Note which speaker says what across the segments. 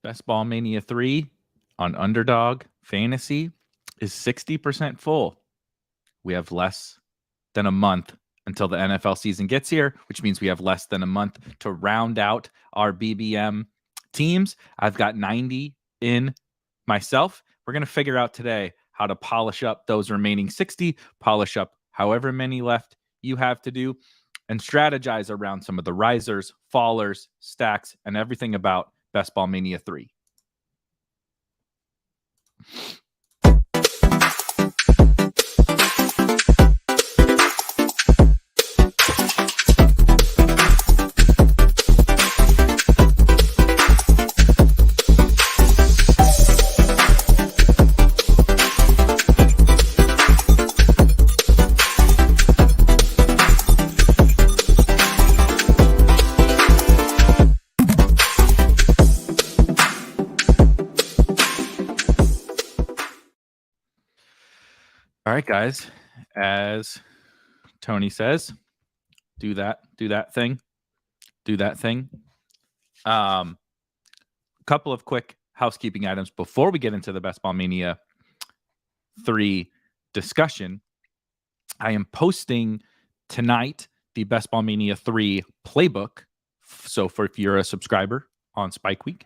Speaker 1: Best Ball Mania 3 on Underdog Fantasy is 60% full. We have less than a month until the NFL season gets here, which means we have less than a month to round out our BBM teams. I've got 90 in myself. We're going to figure out today how to polish up those remaining 60, polish up however many left you have to do, and strategize around some of the risers, fallers, stacks, and everything about Best Ball Mania 3. All right, guys, as Tony says, do that thing. Couple of quick housekeeping items before we get into the Best Ball Mania 3 discussion. I am posting tonight the Best Ball Mania 3 playbook. So if you're a subscriber on Spike Week,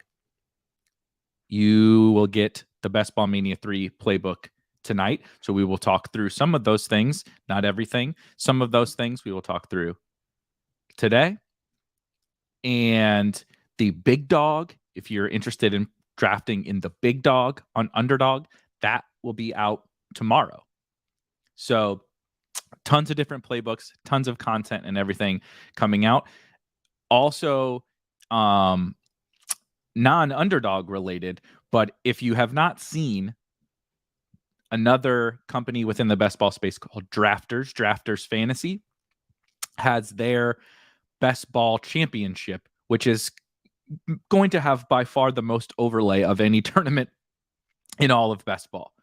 Speaker 1: you will get the Best Ball Mania 3 playbook tonight. So we will talk through some of those things, not everything. Some of those things we will talk through today. And the big dog, if you're interested in drafting in the big dog on Underdog, that will be out tomorrow. So tons of different playbooks, tons of content and everything coming out. Also, non-Underdog related, but if you have not seen another company within the best ball space called Drafters Fantasy has their best ball championship, which is going to have by far the most overlay of any tournament in all of best ball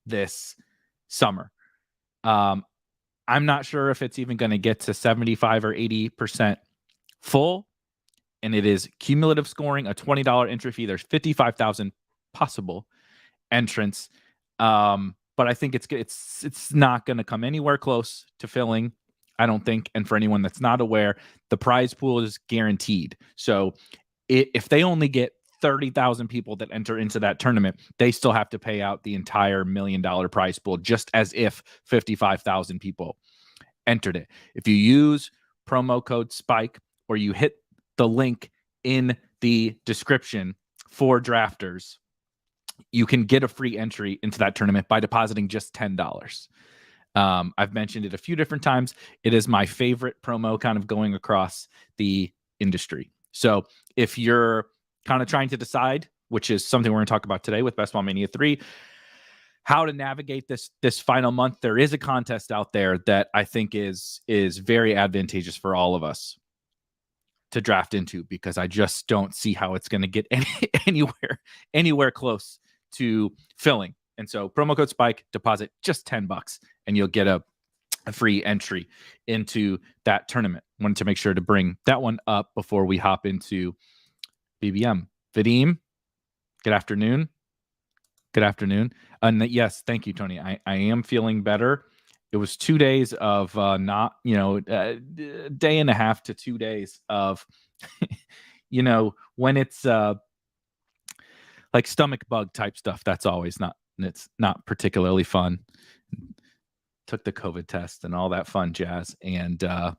Speaker 1: this summer. I'm not sure if it's even going to get to 75 or 80% full, and it is cumulative scoring, a $20 entry fee. There's 55,000 possible entrants. But I think it's not going to come anywhere close to filling, I don't think. And for anyone that's not aware, the prize pool is guaranteed. So if they only get 30,000 people that enter into that tournament, they still have to pay out the entire $1 million prize pool, just as if 55,000 people entered it. If you use promo code SPIKE or you hit the link in the description for Drafters, you can get a free entry into that tournament by depositing just $10. I've mentioned it a few different times. It is my favorite promo kind of going across the industry. So if you're kind of trying to decide, which is something we're going to talk about today with Best Ball Mania 3, how to navigate this final month, there is a contest out there that I think is very advantageous for all of us to draft into, because I just don't see how it's going to get anywhere close to filling. And so promo code SPIKE, deposit just $10 and you'll get a free entry into that tournament. Wanted to make sure to bring that one up before we hop into BBM. Vadim, good afternoon. Good afternoon. Yes, thank you, Tony. I am feeling better. It was 2 days of day and a half to 2 days of, when it's like stomach bug type stuff, that's always it's not particularly fun. Took the COVID test and all that fun jazz. And we're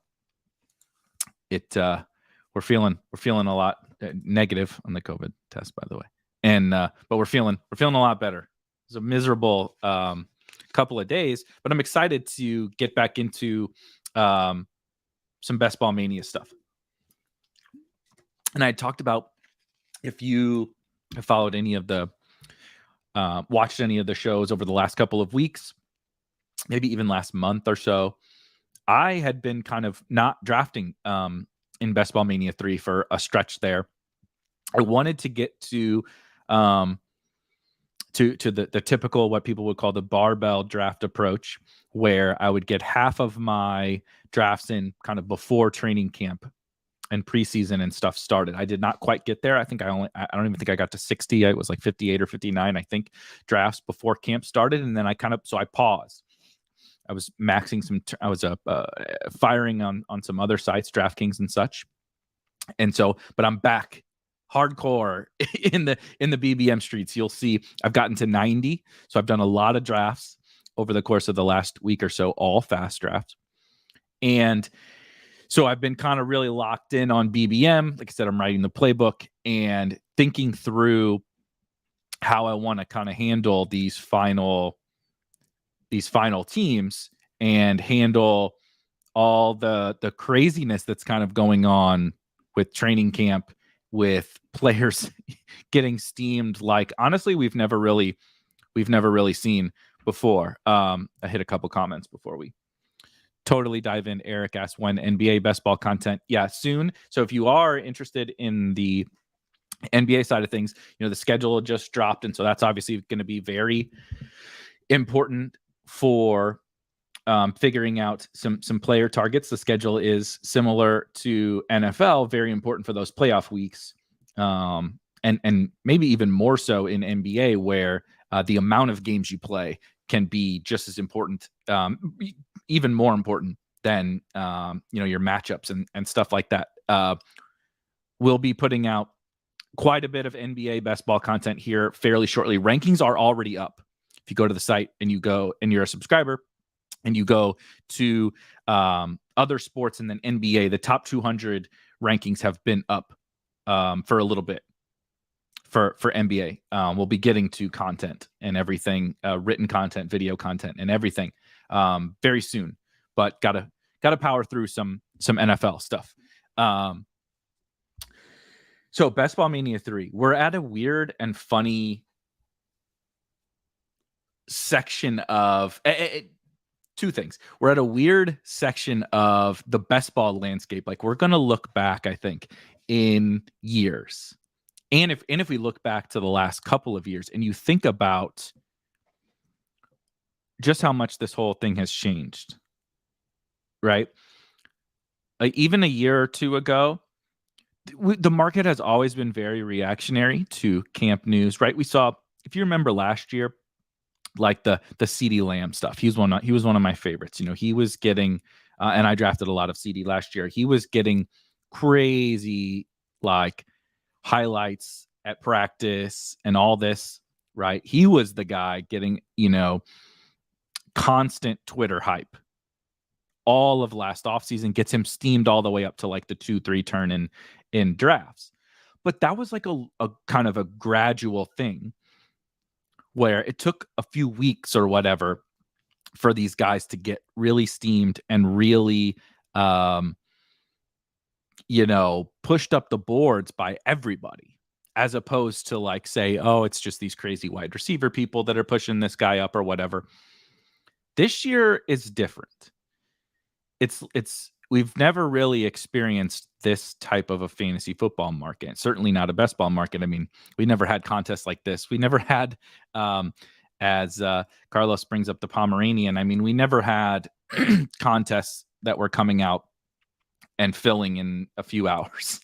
Speaker 1: feeling a lot negative on the COVID test, by the way. And but we're feeling a lot better. It's a miserable couple of days, but I'm excited to get back into some Best Ball Mania stuff. And I talked about, if you have followed any of the watched any of the shows over the last couple of weeks, maybe even last month or so, I had been kind of not drafting in Best Ball Mania 3 for a stretch there. I wanted to get to the typical, what people would call the barbell draft approach, where I would get half of my drafts in kind of before training camp and preseason and stuff started. I did not quite get there. I don't even think I got to 60. I was like 58 or 59, I think, drafts before camp started. And then I paused. I was maxing I was firing on some other sites, DraftKings and such. And so, but I'm back hardcore in the BBM streets. You'll see I've gotten to 90. So I've done a lot of drafts over the course of the last week or so, all fast drafts. And so I've been kind of really locked in on BBM. Like I said, I'm writing the playbook and thinking through how I want to kind of handle these final teams and handle all the craziness that's kind of going on with training camp, with players getting steamed like, honestly, we've never really seen before. I hit a couple comments before we totally dive in. Eric asked, when NBA best ball content? Yeah, soon. So if you are interested in the NBA side of things, the schedule just dropped, and so that's obviously going to be very important for figuring out some player targets. The schedule is similar to NFL, very important for those playoff weeks, and maybe even more so in NBA, where the amount of games you play can be just as important, even more important than your matchups and stuff like that. We'll be putting out quite a bit of NBA best ball content here fairly shortly. Rankings are already up. If you go to the site and you're a subscriber and you go to other sports and then NBA, the top 200 rankings have been up for a little bit for NBA. We'll be getting to content and everything, written content, video content, and everything very soon. But gotta power through some NFL stuff. So Ball Mania 3, we're at a weird and funny section of two things. We're at a weird section of the best ball landscape. Like, we're going to look back, I think, in years. And if we look back to the last couple of years and you think about just how much this whole thing has changed, right? Like, even a year or two ago, the market has always been very reactionary to camp news, right? We saw, if you remember last year, like the CeeDee Lamb stuff. He was one of my favorites. He was getting, and I drafted a lot of CeeDee last year. He was getting crazy, like, highlights at practice and all this, right? He was the guy getting, constant Twitter hype. All of last offseason gets him steamed all the way up to like the 2-3 turn in drafts. But that was like a kind of a gradual thing where it took a few weeks or whatever for these guys to get really steamed and really, pushed up the boards by everybody, as opposed to like, say, oh, it's just these crazy wide receiver people that are pushing this guy up or whatever. This year is different. We've never really experienced this type of a fantasy football market. Certainly not a best ball market. I mean, we never had contests like this. We never had, as Carlos brings up the Pomeranian, I mean, we never had contests that were coming out and filling in a few hours,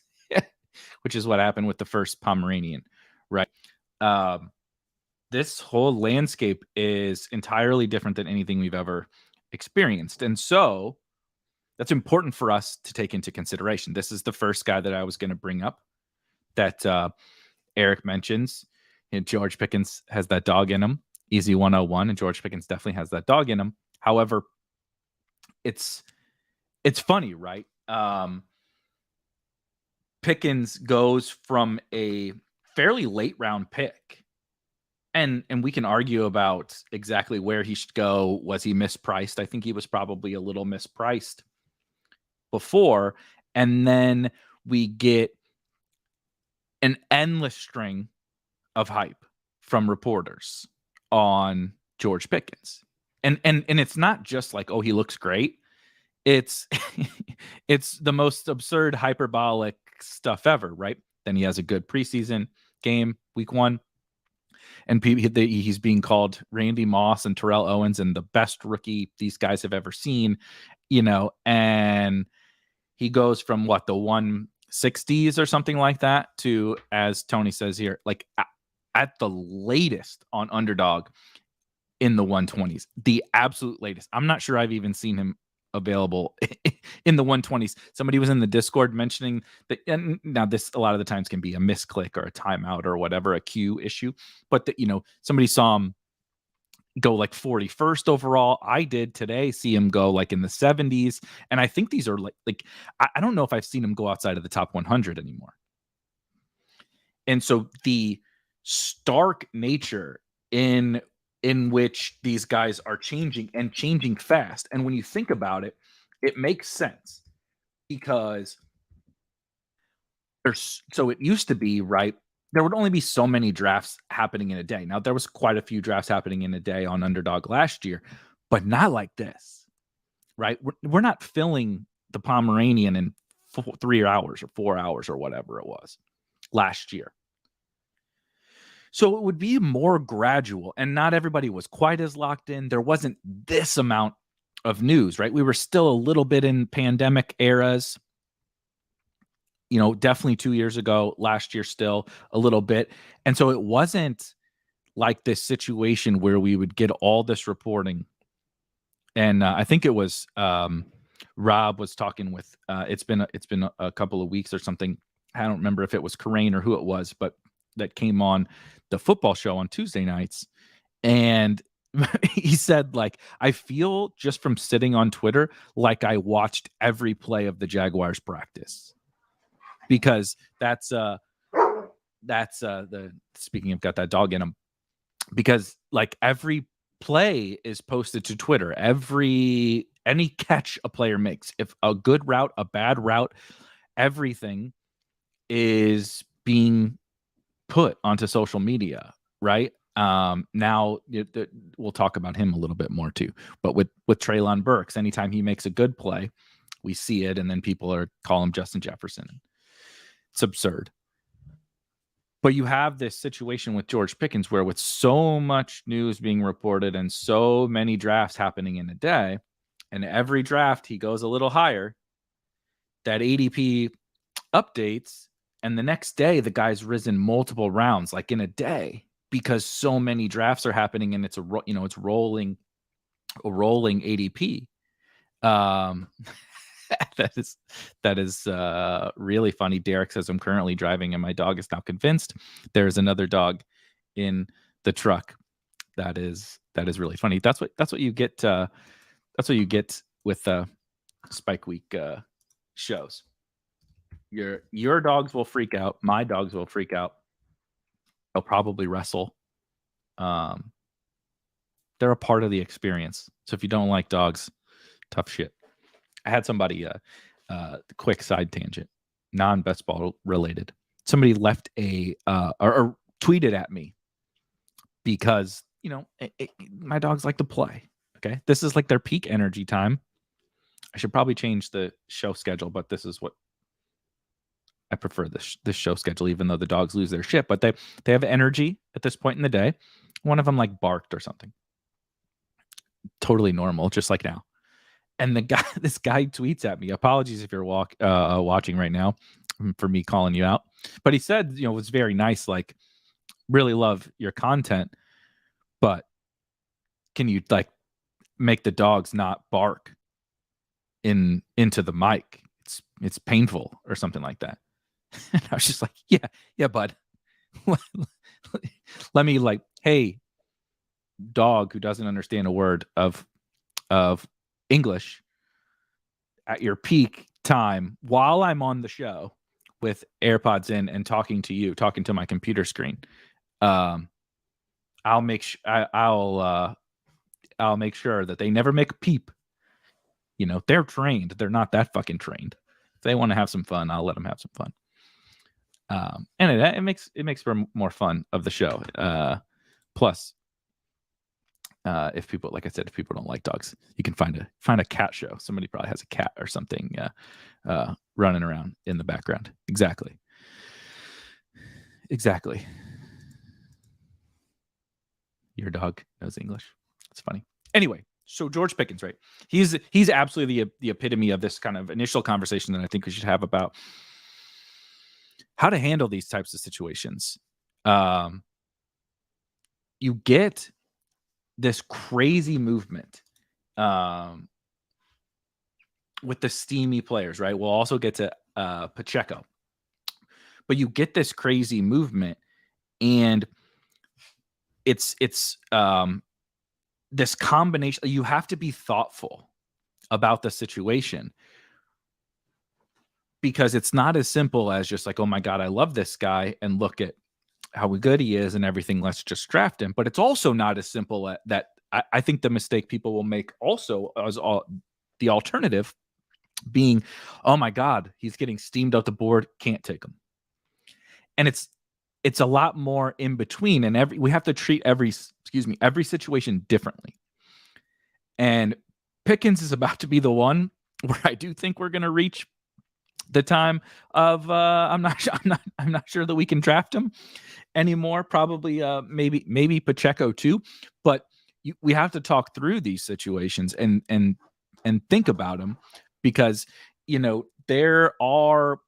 Speaker 1: which is what happened with the first Pomeranian, right? This whole landscape is entirely different than anything we've ever experienced. And so that's important for us to take into consideration. This is the first guy that I was going to bring up that Eric mentions. And George Pickens has that dog in him. Easy 101, and George Pickens definitely has that dog in him. However, it's funny, right? Pickens goes from a fairly late round pick, and we can argue about exactly where he should go. Was he mispriced? I think he was probably a little mispriced before, and then we get an endless string of hype from reporters on George Pickens. And it's not just like, oh, he looks great. It's it's the most absurd, hyperbolic stuff ever, right? Then he has a good preseason game, week 1, and he's being called Randy Moss and Terrell Owens and the best rookie these guys have ever seen, and he goes from the one 60s or something like that to, as Tony says here, like at the latest on Underdog in the 120s, the absolute latest. I'm not sure I've even seen him available in the 120s. Somebody was in the Discord mentioning that, and now this a lot of the times can be a misclick or a timeout or whatever, a queue issue, but that, somebody saw him go like 41st overall. I did today see him go like in the 70s, and I think these are like I don't know if I've seen him go outside of the top 100 anymore. And so the stark nature in which these guys are changing and changing fast, and when you think about it, it makes sense, because so it used to be, right, there would only be so many drafts happening in a day. Now, there was quite a few drafts happening in a day on Underdog last year, but not like this, right? We're not filling the Pomeranian in 3 hours or 4 hours or whatever it was last year. So it would be more gradual, and not everybody was quite as locked in. There wasn't this amount of news, right? We were still a little bit in pandemic eras. Definitely 2 years ago, last year still a little bit. And so it wasn't like this situation where we would get all this reporting. And I think it was Rob was talking with, it's been a couple of weeks or something. I don't remember if it was Corain or who it was, but that came on the football show on Tuesday nights. And he said, like, I feel just from sitting on Twitter, like I watched every play of the Jaguars practice. Because that's the speaking of got that dog in him, because like every play is posted to Twitter, any catch a player makes, if a good route, a bad route, everything is being put onto social media, right? Now we'll talk about him a little bit more too, but with Treylon Burks, anytime he makes a good play, we see it, and then people call him Justin Jefferson. It's absurd. But you have this situation with George Pickens where, with so much news being reported and so many drafts happening in a day, and every draft he goes a little higher, that ADP updates, and the next day the guy's risen multiple rounds, like in a day, because so many drafts are happening, and it's it's rolling ADP. That is really funny. Derek says, I'm currently driving and my dog is now convinced there's another dog in the truck. That is really funny. That's what you get. That's what you get with Spike Week shows. Your dogs will freak out. My dogs will freak out. They'll probably wrestle. They're a part of the experience. So if you don't like dogs, tough shit. I had somebody, quick side tangent, non-best ball related. Somebody left or tweeted at me because, my dogs like to play. Okay. This is like their peak energy time. I should probably change the show schedule, but this is what I prefer, this show schedule, even though the dogs lose their shit, but they have energy at this point in the day. One of them like barked or something. Totally normal, just like now. And this guy tweets at me. Apologies if you're watching right now for me calling you out. But he said, it was very nice. Like, really love your content, but can you like make the dogs not bark into the mic? It's painful or something like that. And I was just like, yeah, bud. Let me like, hey, dog who doesn't understand a word of English, at your peak time while I'm on the show with AirPods in and talking to my computer screen, I'll make sure that they never make a peep. They're trained. They're not that fucking trained. If they want to have some fun, I'll let them have some fun. And it makes for more fun of the show. Plus, if people, like I said, if people don't like dogs, you can find a cat show. Somebody probably has a cat or something running around in the background. Exactly. Your dog knows English. It's funny. Anyway, so George Pickens, right? He's absolutely the epitome of this kind of initial conversation that I think we should have about how to handle these types of situations. You get this crazy movement with the steamy players, right? We'll also get to Pacheco. But you get this crazy movement, and it's this combination. You have to be thoughtful about the situation, because it's not as simple as just like, oh my God, I love this guy, and look at how good he is and everything, let's just draft him. But it's also not as simple that I think the mistake people will make also as the alternative being, oh my God, he's getting steamed out the board, can't take him. And it's a lot more in between, and we have to treat every situation differently. And Pickens is about to be the one where I do think we're going to reach the time of I'm not sure that we can draft him anymore. Probably maybe Pacheco too, but we have to talk through these situations and think about them, because there are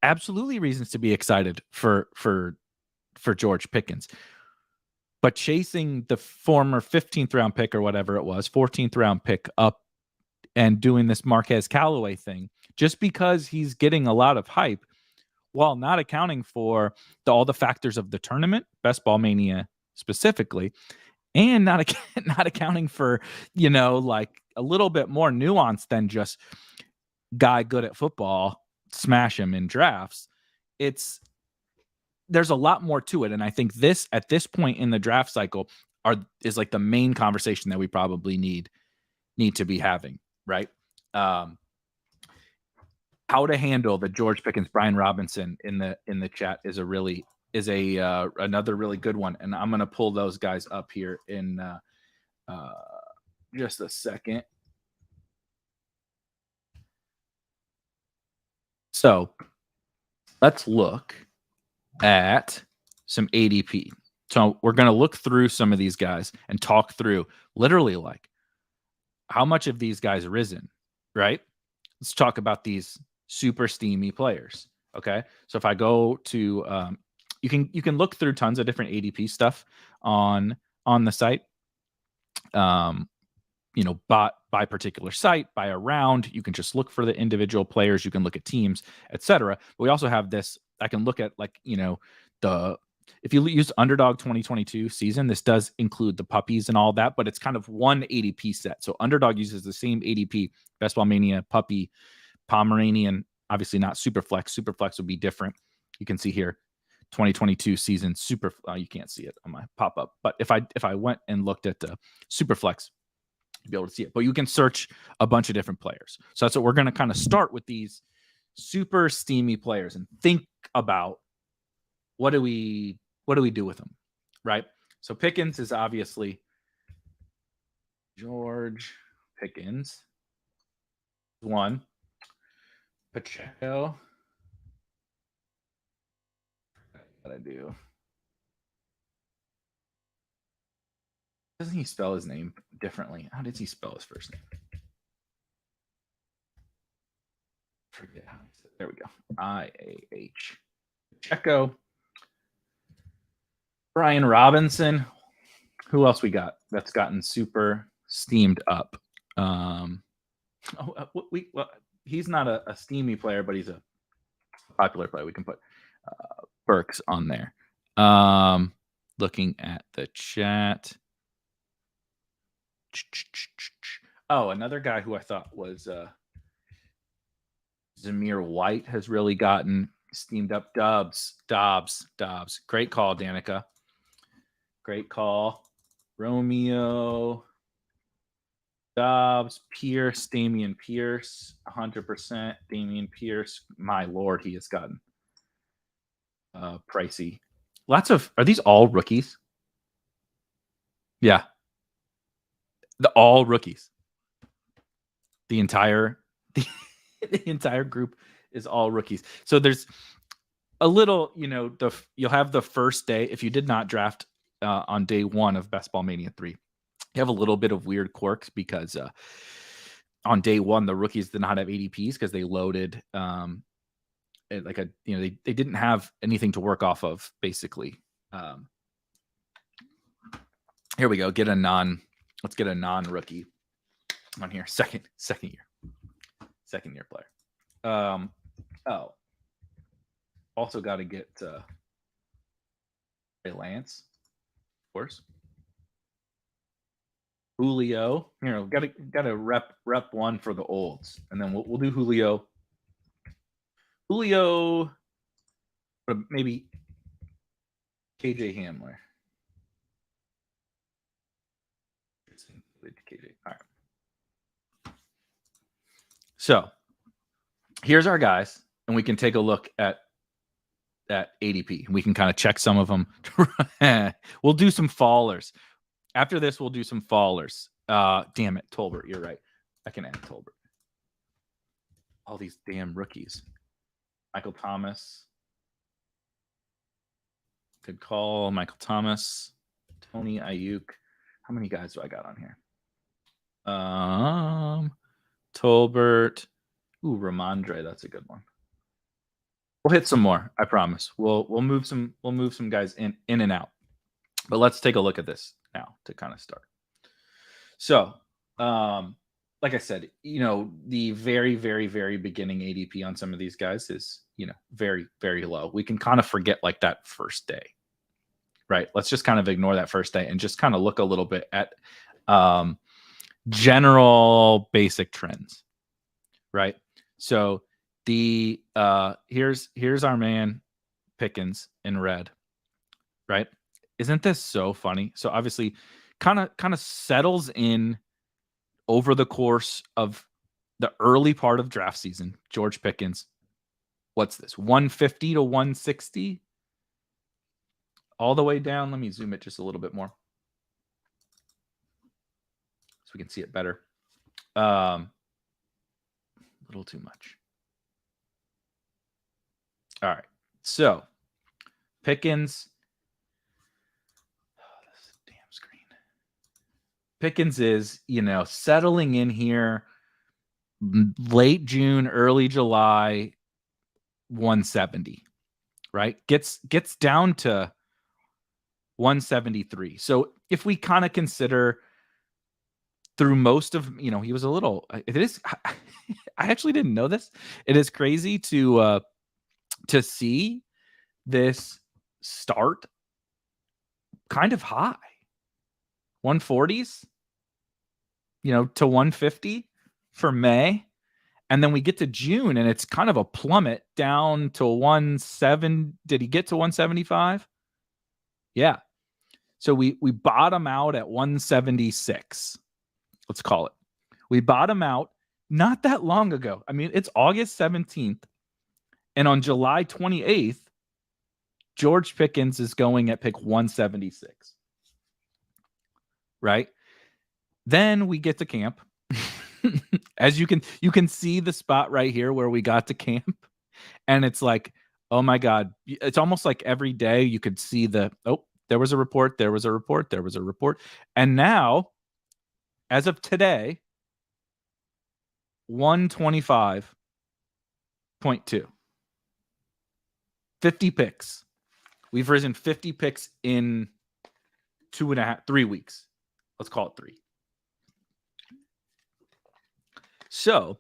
Speaker 1: absolutely reasons to be excited for George Pickens. But chasing the former 15th round pick or whatever it was, 14th round pick up, and doing this Marquez Callaway thing just because he's getting a lot of hype, while not accounting for all the factors of the tournament, Best Ball Mania specifically, and not accounting for, like a little bit more nuance than just guy good at football, smash him in drafts. There's a lot more to it. And I think at this point in the draft cycle is like the main conversation that we probably need to be having, right? How to handle the George Pickens, Brian Robinson in the chat is another really good one. And I'm going to pull those guys up here in just a second. So let's look at some ADP. So we're going to look through some of these guys and talk through literally like how much of these guys risen, right? Let's talk about these super steamy players. Okay. So if I go to, you can look through tons of different ADP stuff on the site. By particular site, by a round, you can just look for the individual players. You can look at teams, etc. But we also have this. I can look at if you use Underdog 2022 season, this does include the puppies and all that, but it's kind of one ADP set. So Underdog uses the same ADP, Best Ball Mania, puppy, Pomeranian, obviously not Superflex. Superflex would be different. You can see here, 2022 season super. You can't see it on my pop up, but if I went and looked at the Superflex, you'd be able to see it. But you can search a bunch of different players. So that's what we're going to kind of start with, these super steamy players, and think about what do we do with them, right? So Pickens is obviously George Pickens. One. Pacheco. What I do? Doesn't he spell his name differently? How did he spell his first name? Forget how he said. There we go. IAH. Pacheco. Brian Robinson. Who else we got that's gotten super steamed up? He's not a steamy player, but he's a popular player. We can put Burks on there. Looking at the chat. Oh, another guy who I thought was Zamir White has really gotten steamed up. Dobbs. Great call, Danica. Great call. Romeo, Dobbs, Pierce, Damian Pierce, 100%. Damian Pierce. My Lord, he has gotten pricey. Are these all rookies? Yeah. All rookies. The entire group is all rookies. So there's a little, you'll have the first day, if you did not draft on day one of Best Ball Mania 3, you have a little bit of weird quirks because on day one, the rookies did not have ADPs because they loaded like a, they didn't have anything to work off of, basically. Here we go. Let's get a non-rookie on here. Second year player. Also got to get Lance, of course. Julio, gotta rep one for the olds, and then we'll do Julio, but maybe KJ Hamler. KJ. All right. So here's our guys, and we can take a look at ADP. We can kind of check some of them. We'll do some fallers. After this, we'll do some fallers. Damn it, Tolbert. You're right. I can add Tolbert. All these damn rookies. Michael Thomas. Good call. Michael Thomas. Tony Ayuk. How many guys do I got on here? Tolbert. Ooh, Ramondre. That's a good one. We'll hit some more. I promise. We'll move some guys in and out. But let's take a look at this now to kind of start. So, like I said, the very, very, very beginning ADP on some of these guys is, very, very low. We can kind of forget like that first day, right? Let's just kind of ignore that first day and just kind of look a little bit at general basic trends, right? So the here's our man Pickens in red, right? Isn't this so funny? So obviously kind of settles in over the course of the early part of draft season. George Pickens, what's this? 150 to 160 all the way down. Let me zoom it just a little bit more so we can see it better. A little too much. All right. So Pickens. Oh, this is a damn screen. Pickens is, settling in here late June, early July, 170, right? Gets down to 173. So if we kind of consider through most of, he was a little, it is, I actually didn't know this. It is crazy to see this start kind of high, 140s, to 150 for May. And then we get to June and it's kind of a plummet down to 170. Did he get to 175? Yeah. So we bottom out at 176. Let's call it. We bottom out not that long ago. I mean, it's August 17th. And on July 28th, George Pickens is going at pick 176. Right? Then we get to camp. As you can see the spot right here where we got to camp. And it's like, oh my God. It's almost like every day you could see there was a report, there was a report, there was a report. And now, as of today, 125.2. 50 picks. We've risen 50 picks in 3 weeks. Let's call it 3. So,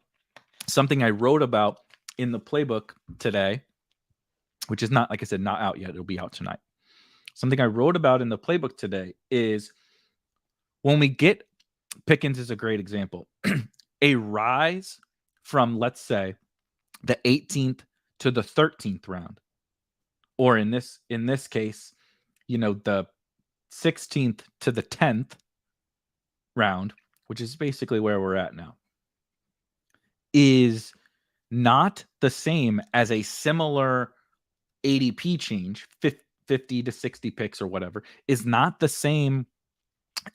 Speaker 1: something I wrote about in the playbook today, which is not, like I said, not out yet. It'll be out tonight. Something I wrote about in the playbook today is when we get, Pickens is a great example, a rise from, let's say, the 18th to the 13th round. Or in this case, the 16th to the 10th round, which is basically where we're at now, is not the same as a similar ADP change, 50 to 60 picks or whatever, is not the same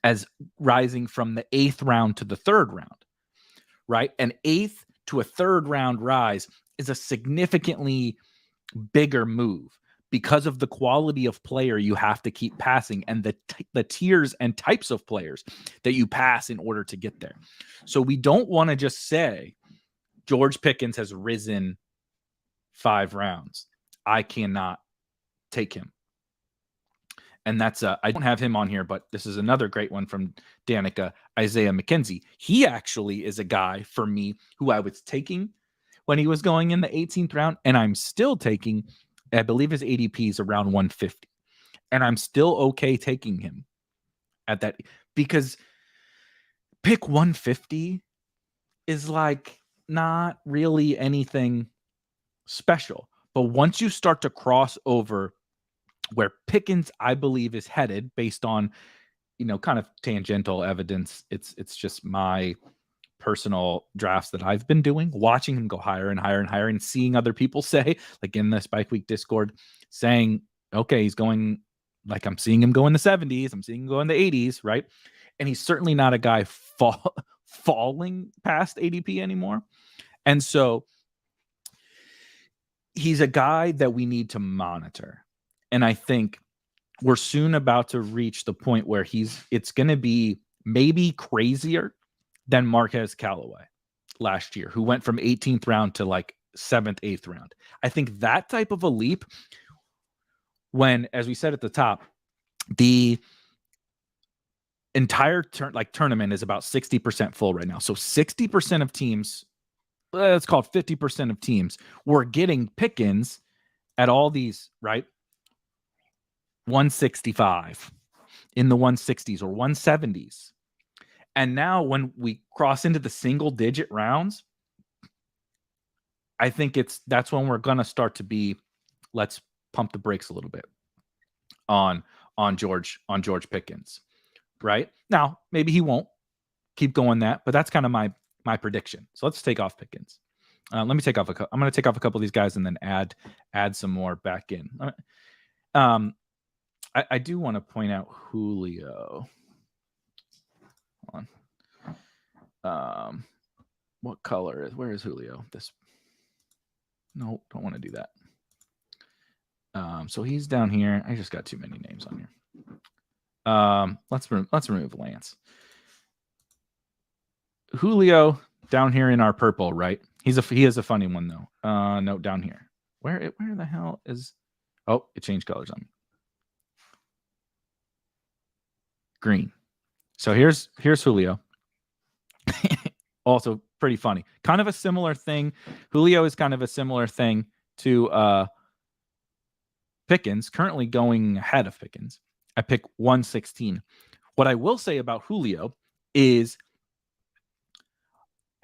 Speaker 1: as rising from the 8th round to the 3rd round, right? An 8th to a 3rd round rise is a significantly bigger move because of the quality of player you have to keep passing and the tiers and types of players that you pass in order to get there. So we don't want to just say George Pickens has risen 5 rounds, I cannot take him. And that's I don't have him on here, but this is another great one from Danica, Isaiah McKenzie. He actually is a guy for me who I was taking when he was going in the 18th round, and I'm still taking. I believe his ADP is around 150, and I'm still okay taking him at that, because pick 150 is like not really anything special. But once you start to cross over where Pickens, I believe, is headed based on, kind of tangential evidence. It's just my personal drafts that I've been doing, watching him go higher and higher and higher, and seeing other people say, like in the Spike Week Discord, saying, okay, he's going, like I'm seeing him go in the 70s, I'm seeing him go in the 80s, right? And he's certainly not a guy falling past ADP anymore. And so he's a guy that we need to monitor. And I think we're soon about to reach the point where it's going to be maybe crazier than Marquez Callaway last year, who went from 18th round to like 7th, 8th round. I think that type of a leap, when, as we said at the top, the entire tournament is about 60% full right now. So 60% of teams, let's call it 50% of teams, were getting Pickens at all these, right? 165 in the 160s or 170s. And now when we cross into the single digit rounds, I think that's when we're going to start to be, let's pump the brakes a little bit on George Pickens, right? Now, maybe he won't keep going that, but that's kind of my prediction. So let's take off Pickens. Let me take off I'm going to take off a couple of these guys and then add some more back in. I do want to point out Julio. Hold on. What color is? Where is Julio? No, don't want to do that. So he's down here. I just got too many names on here. Let's remove Lance. Julio down here in our purple, right? He is a funny one though. No, down here. Where the hell is? Oh, it changed colors on me. Green. So here's Julio. Also pretty funny. Kind of a similar thing. Julio is kind of a similar thing to Pickens, currently going ahead of Pickens. I pick 116. What I will say about Julio is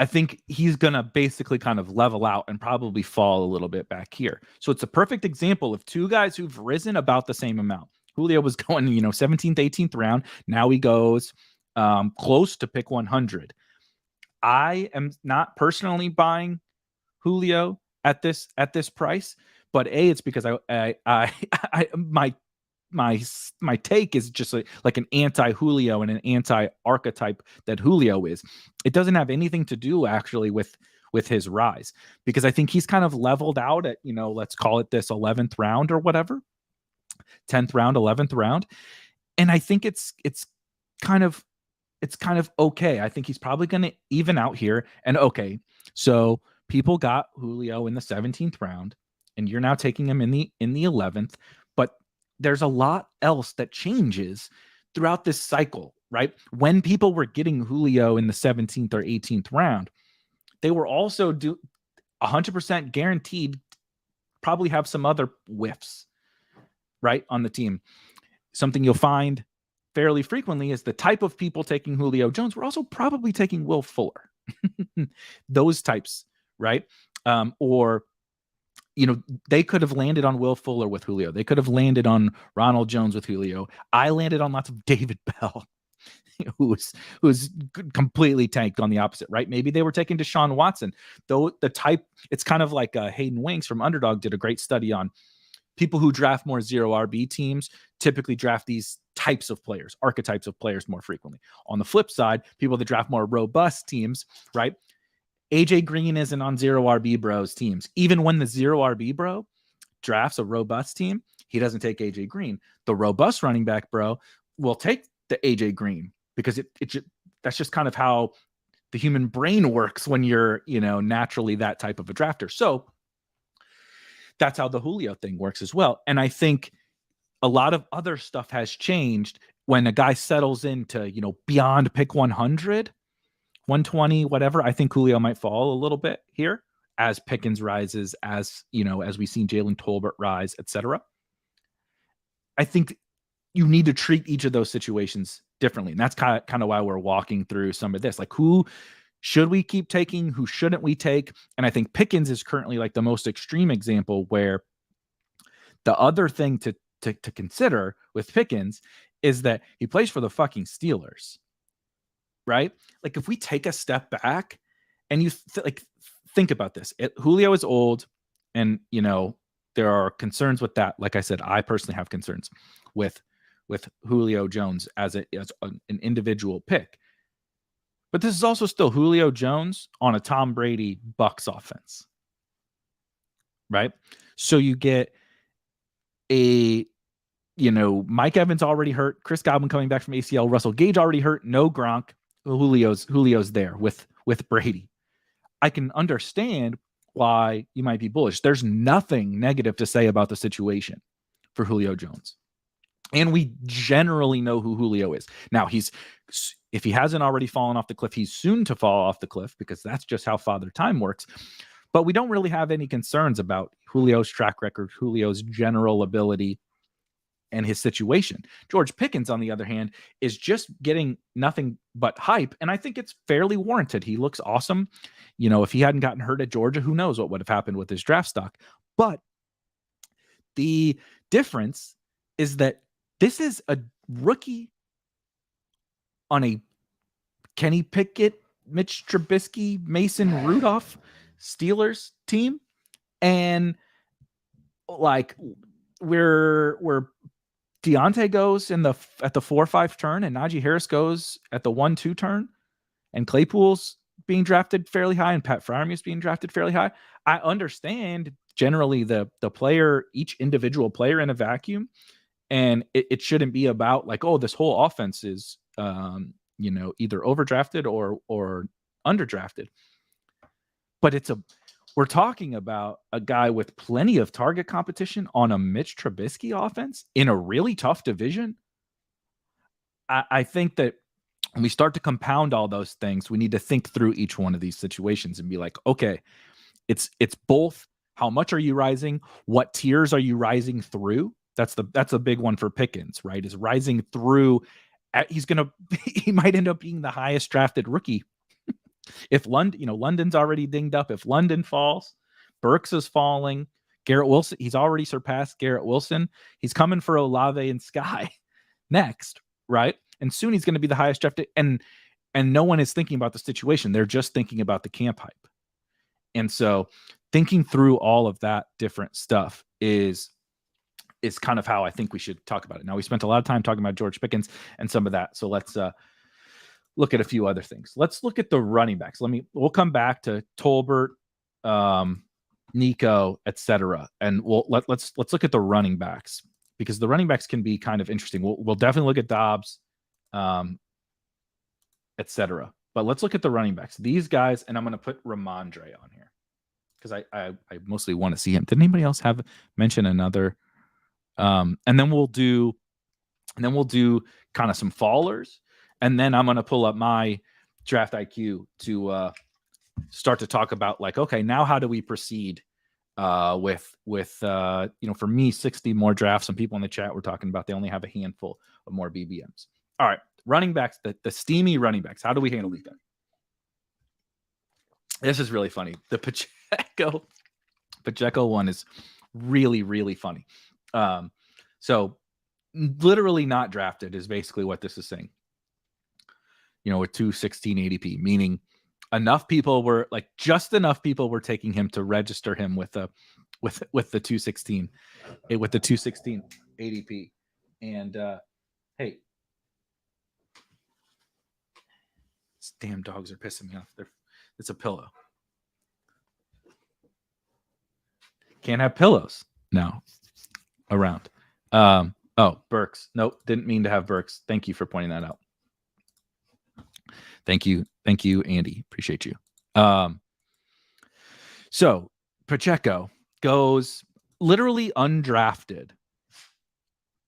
Speaker 1: I think he's going to basically kind of level out and probably fall a little bit back here. So it's a perfect example of two guys who've risen about the same amount. Julio was going, 17th, 18th round. Now he goes close to pick 100. I am not personally buying Julio at this price, but it's because my take is just like an anti-Julio and an anti-archetype that Julio is. It doesn't have anything to do actually with his rise, because I think he's kind of leveled out at, let's call it this 11th round or whatever, 10th round, 11th round. And I think it's kind of okay. I think he's probably going to even out here. And okay, so people got Julio in the 17th round, and you're now taking him in the 11th. But there's a lot else that changes throughout this cycle, right? When people were getting Julio in the 17th or 18th round, they were also 100% guaranteed probably have some other whiffs, right, on the team. Something you'll find fairly frequently is the type of people taking Julio Jones were also probably taking Will Fuller. Those types, right? Or, they could have landed on Will Fuller with Julio. They could have landed on Ronald Jones with Julio. I landed on lots of David Bell, who's completely tanked on the opposite, right? Maybe they were taking Deshaun Watson. Though it's kind of like Hayden Winks from Underdog did a great study on people who draft more 0 RB teams typically draft these types of players, archetypes of players more frequently. On the flip side, people that draft more robust teams, right? AJ Green isn't on 0 RB bros teams. Even when the 0 RB bro drafts a robust team, he doesn't take AJ Green. The robust running back bro will take the AJ Green, because that's just kind of how the human brain works when you're, naturally that type of a drafter. So that's how the Julio thing works as well. And I think a lot of other stuff has changed when a guy settles into, beyond pick 100, 120, whatever. I think Julio might fall a little bit here as Pickens rises, as we've seen Jalen Tolbert rise, etc. I think you need to treat each of those situations differently. And that's kind of why we're walking through some of this. Like, who should we keep taking? Who shouldn't we take? And I think Pickens is currently like the most extreme example, where the other thing to consider with Pickens is that he plays for the fucking Steelers, right? Like, if we take a step back and you think about this, Julio is old, and there are concerns with that. Like I said, I personally have concerns with Julio Jones as an individual pick. But this is also still Julio Jones on a Tom Brady Bucs offense, right? So you get Mike Evans already hurt, Chris Godwin coming back from ACL, Russell Gage already hurt, no Gronk, Julio's there with Brady. I can understand why you might be bullish. There's nothing negative to say about the situation for Julio Jones. And we generally know who Julio is. Now, if he hasn't already fallen off the cliff, he's soon to fall off the cliff, because that's just how Father Time works. But we don't really have any concerns about Julio's track record, Julio's general ability, and his situation. George Pickens, on the other hand, is just getting nothing but hype, and I think it's fairly warranted. He looks awesome. If he hadn't gotten hurt at Georgia, who knows what would have happened with his draft stock. But the difference is that this is a rookie on a Kenny Pickett, Mitch Trubisky, Mason Rudolph Steelers team, and like where Deontay goes at the 4-5 turn, and Najee Harris goes at the 1-2 turn, and Claypool's being drafted fairly high, and Pat Freiermuth's being drafted fairly high. I understand generally the player, each individual player in a vacuum, and it shouldn't be about like, oh, this whole offense is either overdrafted or underdrafted. But we're talking about a guy with plenty of target competition on a Mitch Trubisky offense in a really tough division. I think that when we start to compound all those things, we need to think through each one of these situations and be like, okay, it's both how much are you rising, what tiers are you rising through. That's a big one for Pickens, right? Is rising through. He might end up being the highest drafted rookie. If London's already dinged up. If London falls, Burks is falling. Garrett Wilson, he's already surpassed Garrett Wilson. He's coming for Olave and Skyy next, right? And soon he's going to be the highest drafted. And no one is thinking about the situation. They're just thinking about the camp hype. And so thinking through all of that different stuff is kind of how I think we should talk about it. Now, we spent a lot of time talking about George Pickens and some of that. So let's look at a few other things. Let's look at the running backs. We'll come back to Tolbert, Nico, etc. And let's look at the running backs, because the running backs can be kind of interesting. We'll definitely look at Dobbs, etc. But let's look at the running backs. These guys, and I'm going to put Ramondre on here because I mostly want to see him. Did anybody else have mention another? And then we'll do kind of some fallers, and then I'm going to pull up my DraftIQ to start to talk about like, okay, now how do we proceed with for me, 60 more drafts. Some people in the chat were talking about they only have a handful of more BBMs. All right, running backs, the steamy running backs. How do we handle these guys? This is really funny. The Pacheco one is really, really funny. So literally not drafted is basically what this is saying. With 216 ADP, meaning just enough people were taking him to register him with the 216 ADP. And hey, these damn dogs are pissing me off. It's a pillow. Can't have pillows now around. Oh, Burks. Nope, didn't mean to have Burks. Thank you for pointing that out. Thank you, Andy. Appreciate you. So Pacheco goes literally undrafted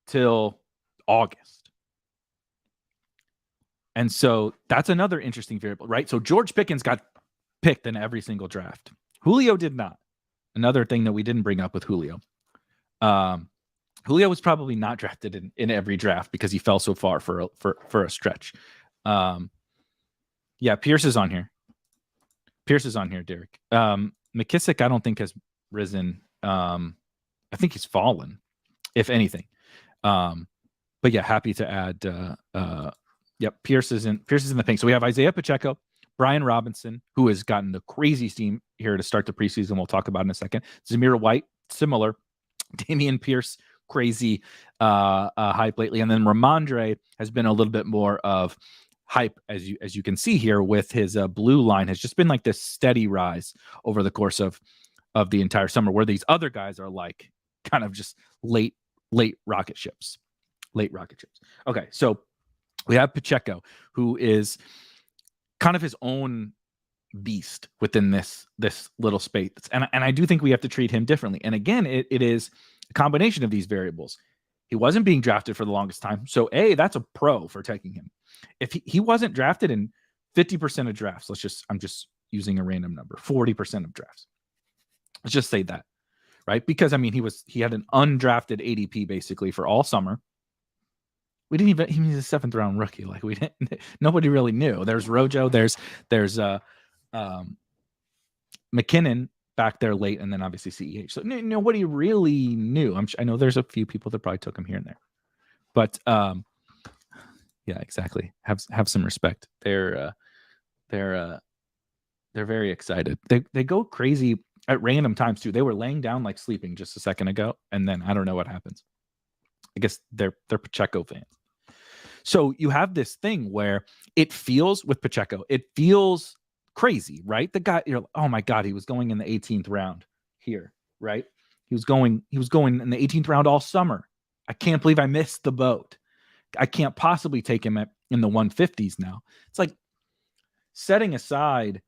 Speaker 1: till August. And so that's another interesting variable, right? So George Pickens got picked in every single draft. Julio did not. Another thing that we didn't bring up with Julio. Julio was probably not drafted in every draft because he fell so far for a stretch. Yeah, Pierce is on here. Derek. McKissick, I don't think has risen. I think he's fallen, if anything. But yeah, happy to add. Yep, Pierce is in the thing. So we have Isaiah Pacheco, Brian Robinson, who has gotten the crazy steam here to start the preseason. We'll talk about in a second. Zamir White, similar. Damian Pierce, crazy hype lately, and then Ramondre has been a little bit more of hype, as you can see here with his blue line, has just been like this steady rise over the course of the entire summer, where these other guys are like kind of just late rocket ships. Okay, so we have Pacheco, who is kind of his own beast within this little space, and I do think we have to treat him differently. And again, it is a combination of these variables. He wasn't being drafted for the longest time, so that's a pro for taking him. If he wasn't drafted in 50% of drafts, I'm just using a random number, 40% of drafts. Let's just say that, right? Because I mean, he had an undrafted ADP basically for all summer. We didn't even, he was a 7th round rookie. Like nobody really knew. There's Rojo, there's McKinnon back there late, and then obviously CEH. So nobody really knew. I know there's a few people that probably took him here and there, but yeah, exactly. Have some respect. They're very excited. They go crazy at random times too. They were laying down like sleeping just a second ago, and then I don't know what happens. I guess they're Pacheco fans. So you have this thing where it feels with Pacheco, it feels crazy, right? The guy, you're like, oh my God, he was going in the 18th round here, right? He was going in the 18th round all summer. I can't believe I missed the boat. I can't possibly take him in the 150s now. It's like setting aside,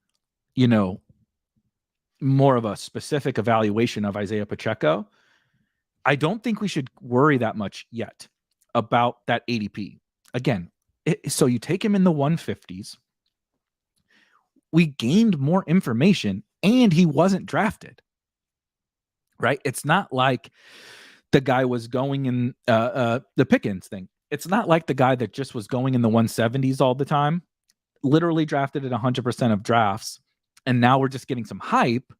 Speaker 1: more of a specific evaluation of Isaiah Pacheco. I don't think we should worry that much yet about that ADP. Again, so you take him in the 150s. We gained more information, and he wasn't drafted, right? It's not like the guy was going in the Pickens thing. It's not like the guy that just was going in the 170s all the time, literally drafted at 100% of drafts, and now we're just getting some hype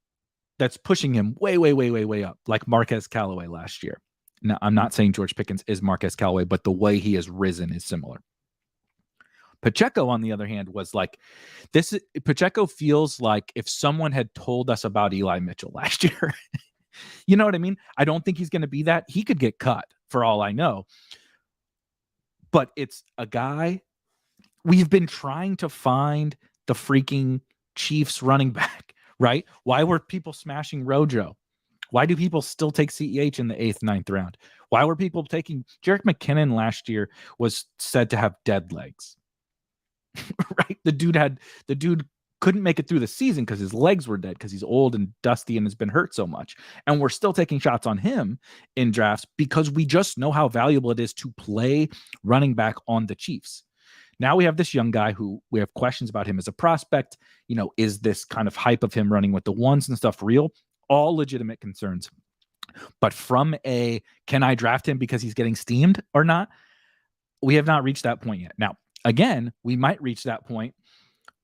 Speaker 1: that's pushing him way, way, way, way, way up, like Marquez Callaway last year. Now, I'm not saying George Pickens is Marquez Callaway, but the way he has risen is similar. Pacheco, on the other hand, was like this. Pacheco feels like if someone had told us about Eli Mitchell last year. You know what I mean? I don't think he's going to be that. He could get cut for all I know. But it's a guy. We've been trying to find the freaking Chiefs running back, right? Why were people smashing Rojo? Why do people still take CEH in the 8th, 9th round? Why were people taking Jerick McKinnon last year was said to have dead legs, right? The dude couldn't make it through the season because his legs were dead because he's old and dusty and has been hurt so much. And we're still taking shots on him in drafts because we just know how valuable it is to play running back on the Chiefs. Now we have this young guy who we have questions about him as a prospect. Is this kind of hype of him running with the ones and stuff real? All legitimate concerns. But from can I draft him because he's getting steamed or not? We have not reached that point yet. Now, again, we might reach that point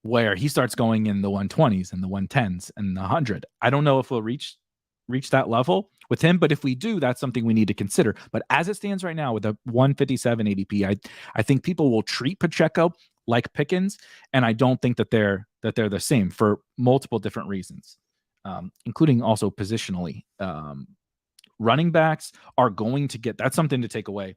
Speaker 1: where he starts going in the 120s and the 110s and the 100. I don't know if we'll reach that level with him, but if we do, that's something we need to consider. But as it stands right now with a 157 ADP, I think people will treat Pacheco like Pickens, and I don't think that they're the same for multiple different reasons, including also positionally. Running backs are going to that's something to take away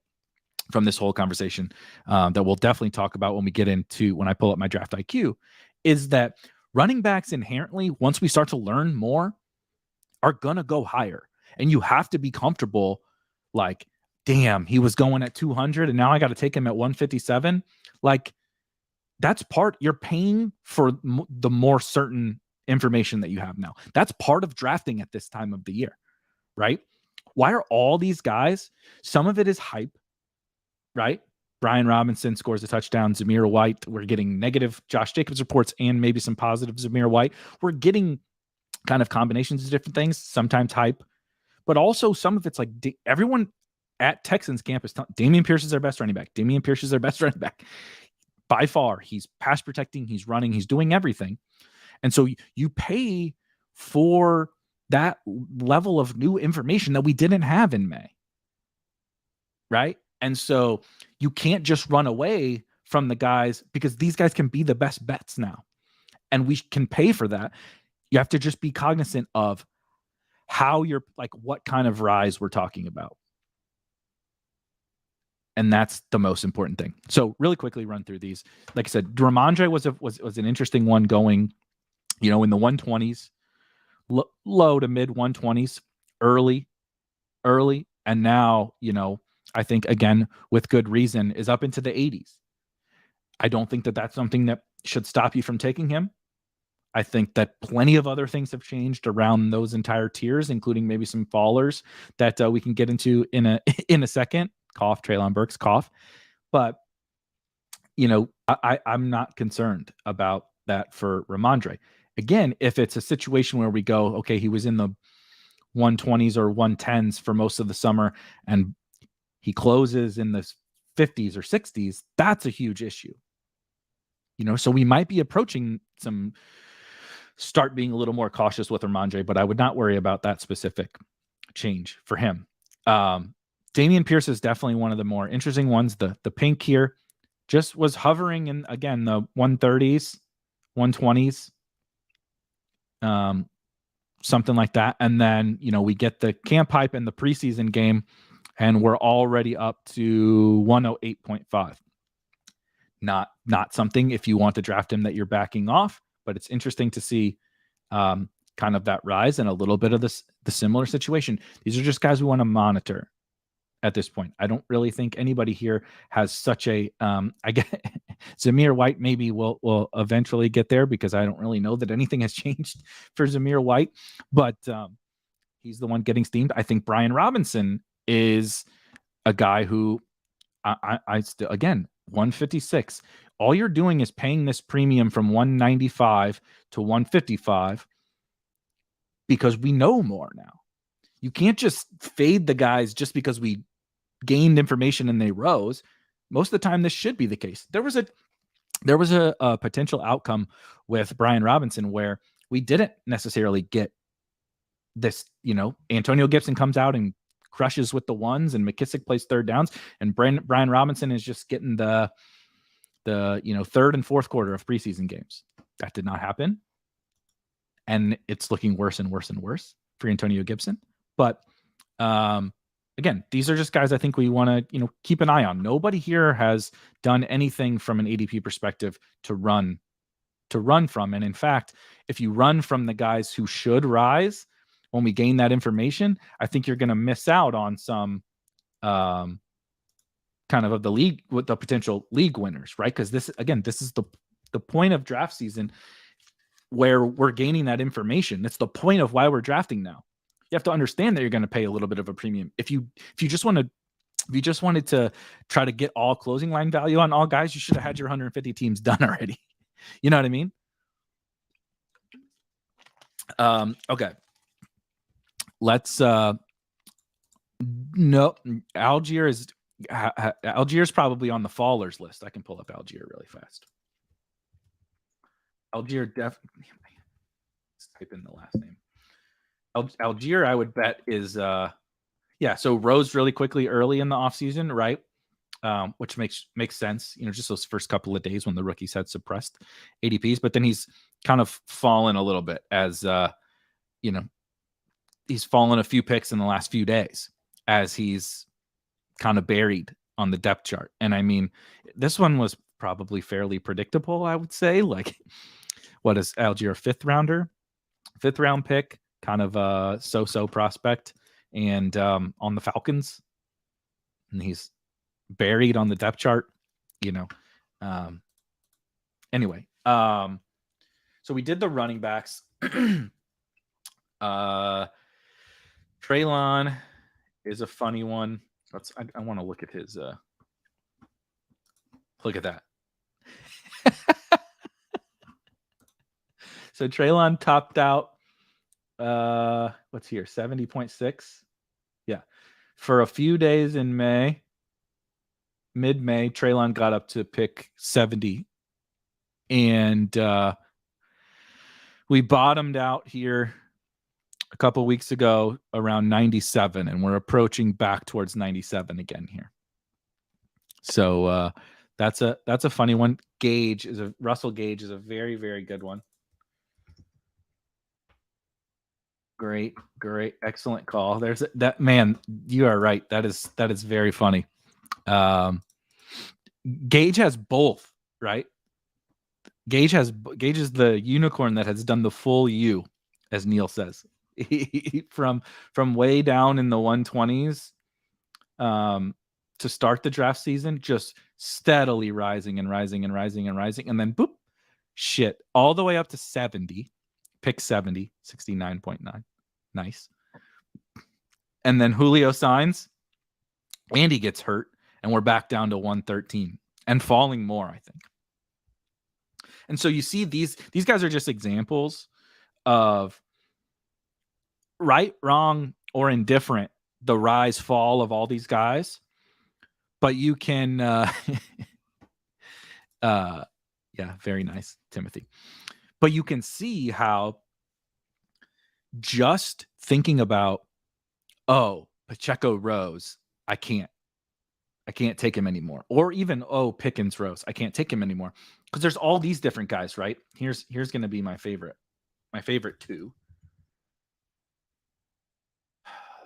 Speaker 1: from this whole conversation that we'll definitely talk about when I pull up my DraftIQ, is that running backs inherently, once we start to learn more, are going to go higher. And you have to be comfortable, like, damn, he was going at 200 and now I got to take him at 157. Like, that's you're paying for the more certain information that you have now. That's part of drafting at this time of the year, right? Why are all these guys? Some of it is hype, right? Brian Robinson scores a touchdown. Zamir White, we're getting negative Josh Jacobs reports and maybe some positive Zamir White. We're getting kind of combinations of different things, sometimes hype, but also some of it's like everyone at Texans campus, Dameon Pierce is their best running back. Dameon Pierce is their best running back. By far, he's pass protecting, he's running, he's doing everything. And so you pay for that level of new information that we didn't have in May, right? And so you can't just run away from the guys because these guys can be the best bets now. And we can pay for that. You have to just be cognizant of how you're like what kind of rise we're talking about. And that's the most important thing. So really quickly run through these. Like I said, Ramondre was an interesting one going, in the 120s, low to mid 120s, early. And now, I think again, with good reason, is up into the 80s. I don't think that that's something that should stop you from taking him. I think that plenty of other things have changed around those entire tiers, including maybe some fallers that we can get into in a second. Cough, Treylon Burks, cough. But, I'm not concerned about that for Ramondre. Again, if it's a situation where we go, okay, he was in the 120s or 110s for most of the summer and he closes in the 50s or 60s, that's a huge issue. So we might be approaching start being a little more cautious with Ramondre, but I would not worry about that specific change for him. Dameon Pierce is definitely one of the more interesting ones. The pink here just was hovering in, again, the 130s, 120s, something like that. And then, we get the camp hype in the preseason game, and we're already up to 108.5. Not something, if you want to draft him, that you're backing off, but it's interesting to see kind of that rise and a little bit of the similar situation. These are just guys we want to monitor at this point. I don't really think anybody here has such a I get Zamir White maybe will eventually get there because I don't really know that anything has changed for Zamir White, but he's the one getting steamed. I think Brian Robinson is a guy who I still, again, 156. All you're doing is paying this premium from 195 to 155 because we know more now. You can't just fade the guys just because we gained information and they rose. Most of the time, this should be the case. There was a potential outcome with Brian Robinson where we didn't necessarily get this. Antonio Gibson comes out and crushes with the ones, and McKissick plays third downs, and Brian Robinson is just getting the third and fourth quarter of preseason games. That did not happen, and it's looking worse and worse and worse for Antonio Gibson. But again, these are just guys I think we want to keep an eye on. Nobody here has done anything from an ADP perspective to run from, and in fact, if you run from the guys who should rise when we gain that information, I think you're going to miss out on some kind of the league with the potential league winners, right? Because this is the point of draft season where we're gaining that information. It's the point of why we're drafting now. You have to understand that you're going to pay a little bit of a premium. If you just wanted to try to get all closing line value on all guys, you should have had your 150 teams done already. You know what I mean? Okay. Let's no, Algier is probably on the fallers list. I can pull up Algier really fast. Algier definitely. Let's type in the last name. Algier, I would bet is so rose really quickly early in the offseason, right? Which makes sense, just those first couple of days when the rookies had suppressed ADPs, but then he's kind of fallen a little bit as he's fallen a few picks in the last few days as he's kind of buried on the depth chart. And I mean, this one was probably fairly predictable, I would say. Like, what is Algier, fifth round pick, kind of a so-so prospect, and on the Falcons, and he's buried on the depth chart, anyway. So we did the running backs. Treylon is a funny one. I want to look at his. Look at that. So Treylon topped out. What's here? 70.6. Yeah. For a few days in May, mid-May, Treylon got up to pick 70. And we bottomed out here a couple weeks ago around 97, and we're approaching back towards 97 again here. So that's a funny one. Russell Gage is a very, very good one. Great, excellent call. There's that, man. You are right. That is very funny. Gage has both, right? Gage is the unicorn that has done the full U, as Neil says, from way down in the 120s to start the draft season, just steadily rising and rising and rising and rising, and then boop, shit, all the way up to 70, pick 70, 69.9. Nice. And then Julio signs, and he gets hurt, and we're back down to 113 and falling more, I think. And so you see these guys are just examples of right, wrong, or indifferent, the rise, fall of all these guys. But you can, yeah, very nice, Timothy. But you can see how just thinking about, oh, Pacheco rose, I can't take him anymore. Or even, oh, Pickens rose, I can't take him anymore. Because there's all these different guys, right? Here's going to be my favorite two.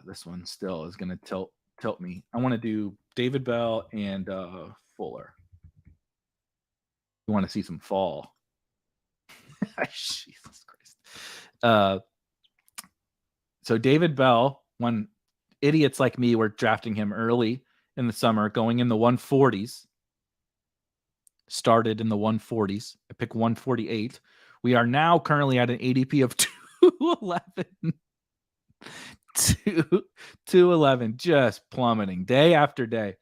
Speaker 1: This one still is going to tilt me. I want to do David Bell and Fuller. You want to see some fall. Jesus Christ. So David Bell, when idiots like me were drafting him early in the summer, going in the 140s, started in the 140s. I picked 148. We are now currently at an ADP of 211. 211, just plummeting day after day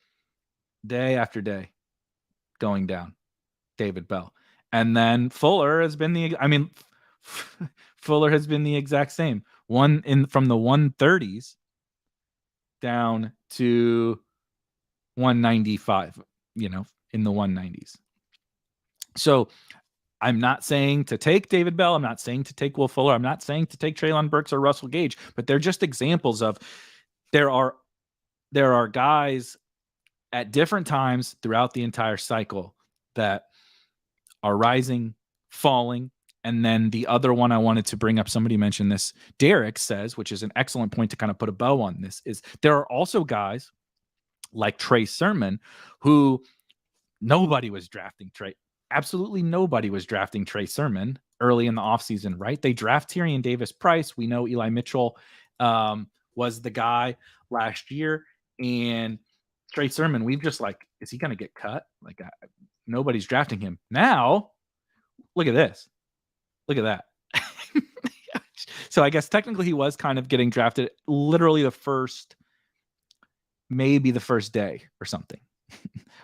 Speaker 1: going down. David Bell. And then Fuller has been Fuller has been the exact same. From the 130s down to 195, in the 190s. So I'm not saying to take David Bell. I'm not saying to take Will Fuller. I'm not saying to take Treylon Burks or Russell Gage, but they're just examples of there are guys at different times throughout the entire cycle that are rising, falling. And then the other one I wanted to bring up, somebody mentioned this, Derek says, which is an excellent point to kind of put a bow on this, is there are also guys like Trey Sermon who nobody was drafting Trey. Absolutely nobody was drafting Trey Sermon early in the offseason, right? They draft Tyrion Davis-Price. We know Eli Mitchell was the guy last year. And Trey Sermon, we've just is he going to get cut? Nobody's drafting him. Now, look at this. Look at that. So I guess technically he was kind of getting drafted literally maybe the first day or something.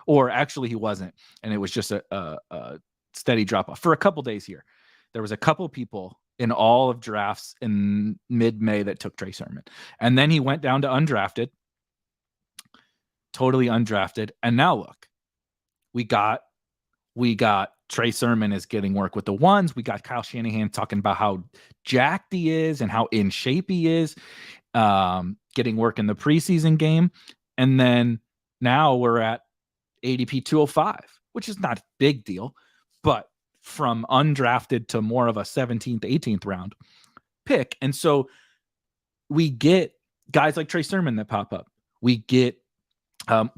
Speaker 1: Or actually he wasn't. And it was just a steady drop off for a couple days here. There was a couple people in all of drafts in mid-May that took Trey Sermon. And then he went down to undrafted, totally undrafted. And now look, we got Trey Sermon is getting work with the ones. We got Kyle Shanahan talking about how jacked he is and how in shape he is, getting work in the preseason game. And then now we're at ADP 205, which is not a big deal, but from undrafted to more of a 17th, 18th round pick. And so we get guys like Trey Sermon that pop up. We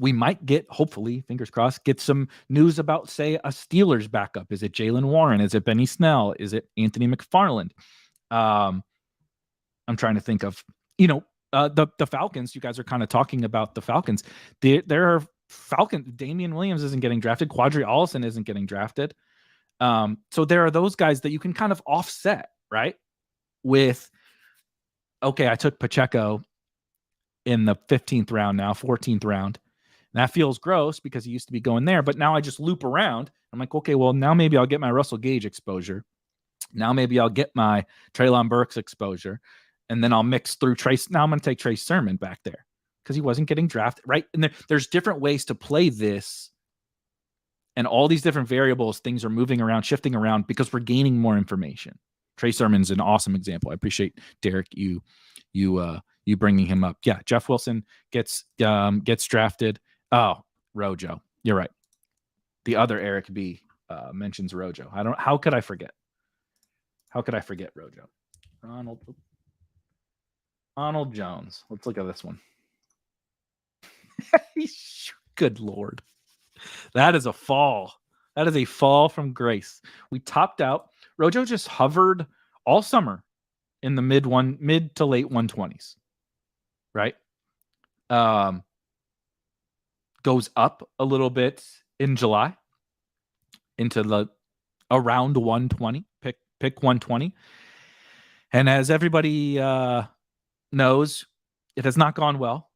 Speaker 1: might get, hopefully, fingers crossed, get some news about, say, a Steelers backup. Is it Jaylen Warren? Is it Benny Snell? Is it Anthony McFarland? I'm trying to think of, the Falcons. You guys are kind of talking about the Falcons. There are Falcons. Damian Williams isn't getting drafted. Quadri Allison isn't getting drafted. So there are those guys that you can kind of offset, right? With, okay, I took Pacheco. in the 15th round now, 14th round. And that feels gross because he used to be going there, but now I just loop around. I'm like, okay, well, now maybe I'll get my Russell Gage exposure. Now maybe I'll get my Treylon Burks exposure, and then I'll mix through Trace. Now I'm going to take Trey Sermon back there because he wasn't getting drafted, right? And there's different ways to play this, and all these different variables, things are moving around, shifting around because we're gaining more information. Trey Sermon's an awesome example. I appreciate Derek you bringing him up. Yeah, Jeff Wilson gets drafted. Oh, Rojo, you're right. The other Eric B mentions Rojo. How could I forget? How could I forget Rojo? Ronald Jones. Let's look at this one. Good Lord. That is a fall. That is a fall from grace. We topped out. Rojo just hovered all summer in the mid to late 120s. Right? Goes up a little bit in July into the around 120, pick 120. And as everybody knows, it has not gone well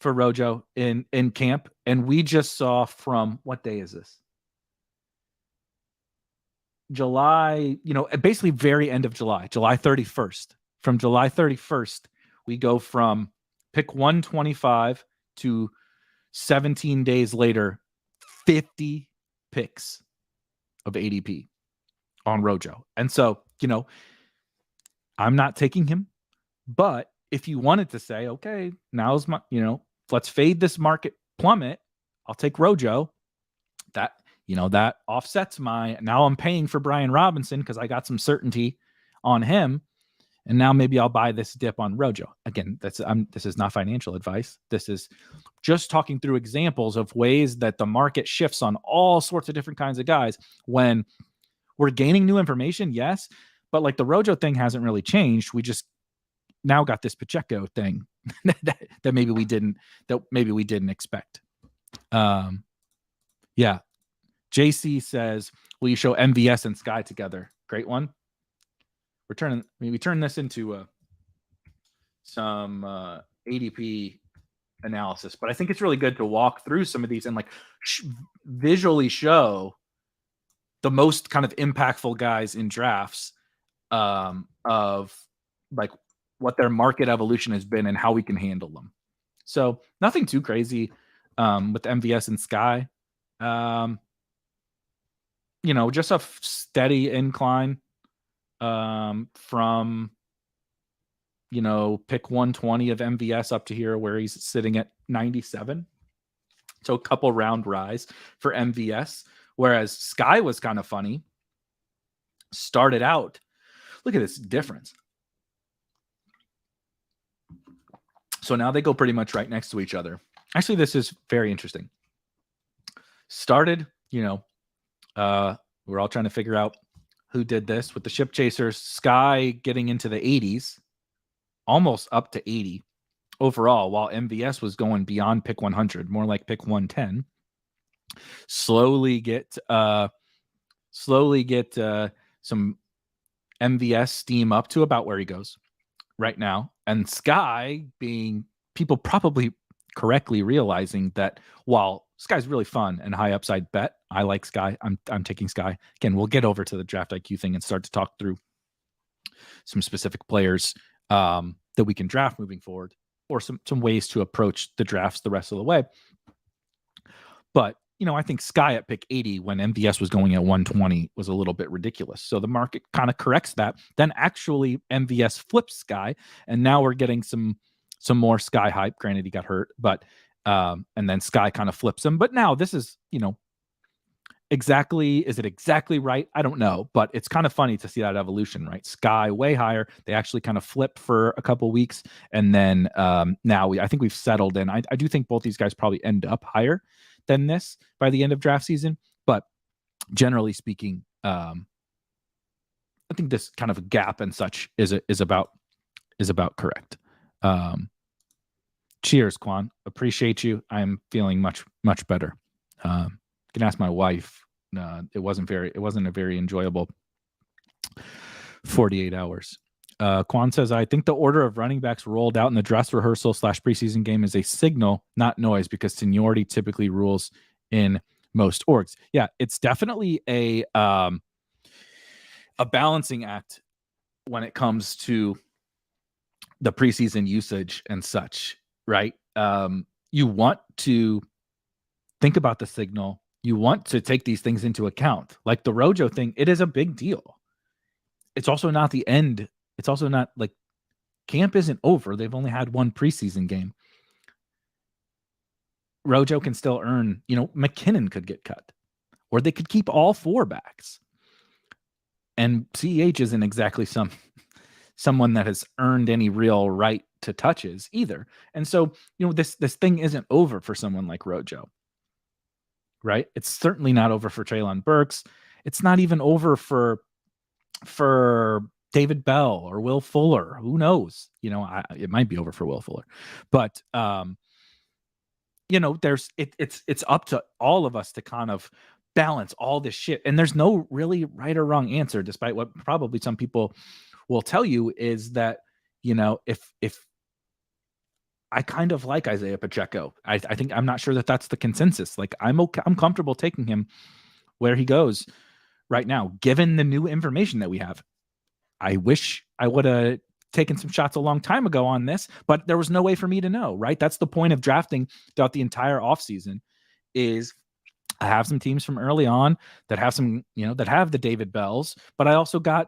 Speaker 1: for Rojo in camp. And we just saw from, what day is this? July, basically very end of July 31st. From July 31st, we go from pick 125 to 17 days later, 50 picks of ADP on Rojo. And so, I'm not taking him, but if you wanted to say, okay, now's my, let's fade this market plummet, I'll take Rojo. That offsets now I'm paying for Brian Robinson because I got some certainty on him. And now maybe I'll buy this dip on Rojo. Again, this is not financial advice. This is just talking through examples of ways that the market shifts on all sorts of different kinds of guys when we're gaining new information. Yes. But like the Rojo thing hasn't really changed. We just now got this Pacheco thing that maybe we didn't expect. Yeah. JC says, will you show MVS and Skyy together? Great one. We turn this into some ADP analysis, but I think it's really good to walk through some of these and visually show the most kind of impactful guys in drafts of like what their market evolution has been and how we can handle them. So nothing too crazy with MVS and Skyy. Just a steady incline from pick 120 of MVS up to here where he's sitting at 97. So a couple round rise for MVS, whereas Skyy was kind of funny. Started out, look at this difference. So now they go pretty much right next to each other. Actually, this is very interesting. Started, we're all trying to figure out who did this with the ship chasers. Skyy getting into the 80s, almost up to 80 overall, while MVS was going beyond pick 100, more like pick 110. Slowly get some MVS steam up to about where he goes right now. And Skyy, being people probably correctly realizing that while Skyy's really fun and high upside bet, I like Skyy. I'm taking Skyy. Again, we'll get over to the DraftIQ thing and start to talk through some specific players that we can draft moving forward, or some ways to approach the drafts the rest of the way. But I think Skyy at pick 80 when MVS was going at 120 was a little bit ridiculous. So the market kind of corrects that. Then actually MVS flips Skyy, and now we're getting some more Skyy hype. Granted, he got hurt, but and then Skyy kind of flips him. But now this is, is it exactly right? I don't know, but it's kind of funny to see that evolution, right? Skyy way higher. They actually kind of flip for a couple weeks, and then now I think we've settled in. I do think both these guys probably end up higher than this by the end of draft season, but generally speaking, I think this kind of a gap and such is about correct. Cheers, Quan. Appreciate you. I'm feeling much better. You can ask my wife. It wasn't a very enjoyable 48 hours. Quan says, I think the order of running backs rolled out in the dress rehearsal / preseason game is a signal, not noise, because seniority typically rules in most orgs. Yeah, it's definitely a balancing act when it comes to the preseason usage and such, right? You want to think about the signal. You want to take these things into account. Like the Rojo thing, it is a big deal. It's also not the end. It's also not like camp isn't over. They've only had one preseason game. Rojo can still earn, McKinnon could get cut, or they could keep all 4 backs. And CEH isn't exactly someone that has earned any real right to touches either. And so, this thing isn't over for someone like Rojo, right? It's certainly not over for Treylon Burks. It's not even over for David Bell or Will Fuller. Who knows? It might be over for Will Fuller, but it's up to all of us to kind of balance all this shit. And there's no really right or wrong answer, despite what probably some people will tell you is that, if I kind of like Isaiah Pacheco, I think I'm not sure that that's the consensus. Like I'm comfortable taking him where he goes right now, given the new information that we have. I wish I would have taken some shots a long time ago on this, but there was no way for me to know, right? That's the point of drafting throughout the entire offseason is I have some teams from early on that have some, that have the David Bells, but I also got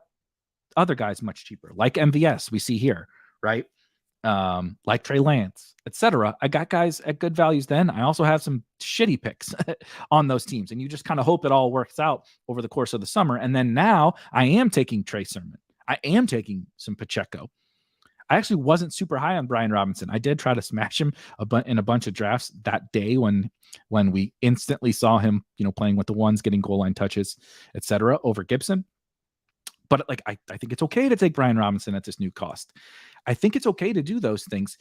Speaker 1: other guys much cheaper, like MVS we see here, right? Like Trey Lance, etc. I got guys at good values then. I also have some shitty picks on those teams, and you just kind of hope it all works out over the course of the summer. And then now I am taking Trey Sermon. I am taking some Pacheco. I actually wasn't super high on Brian Robinson. I did try to smash him in a bunch of drafts that day when we instantly saw him, playing with the ones, getting goal line touches, etc. over Gibson. But like, I think it's okay to take Brian Robinson at this new cost. I think it's okay to do those things.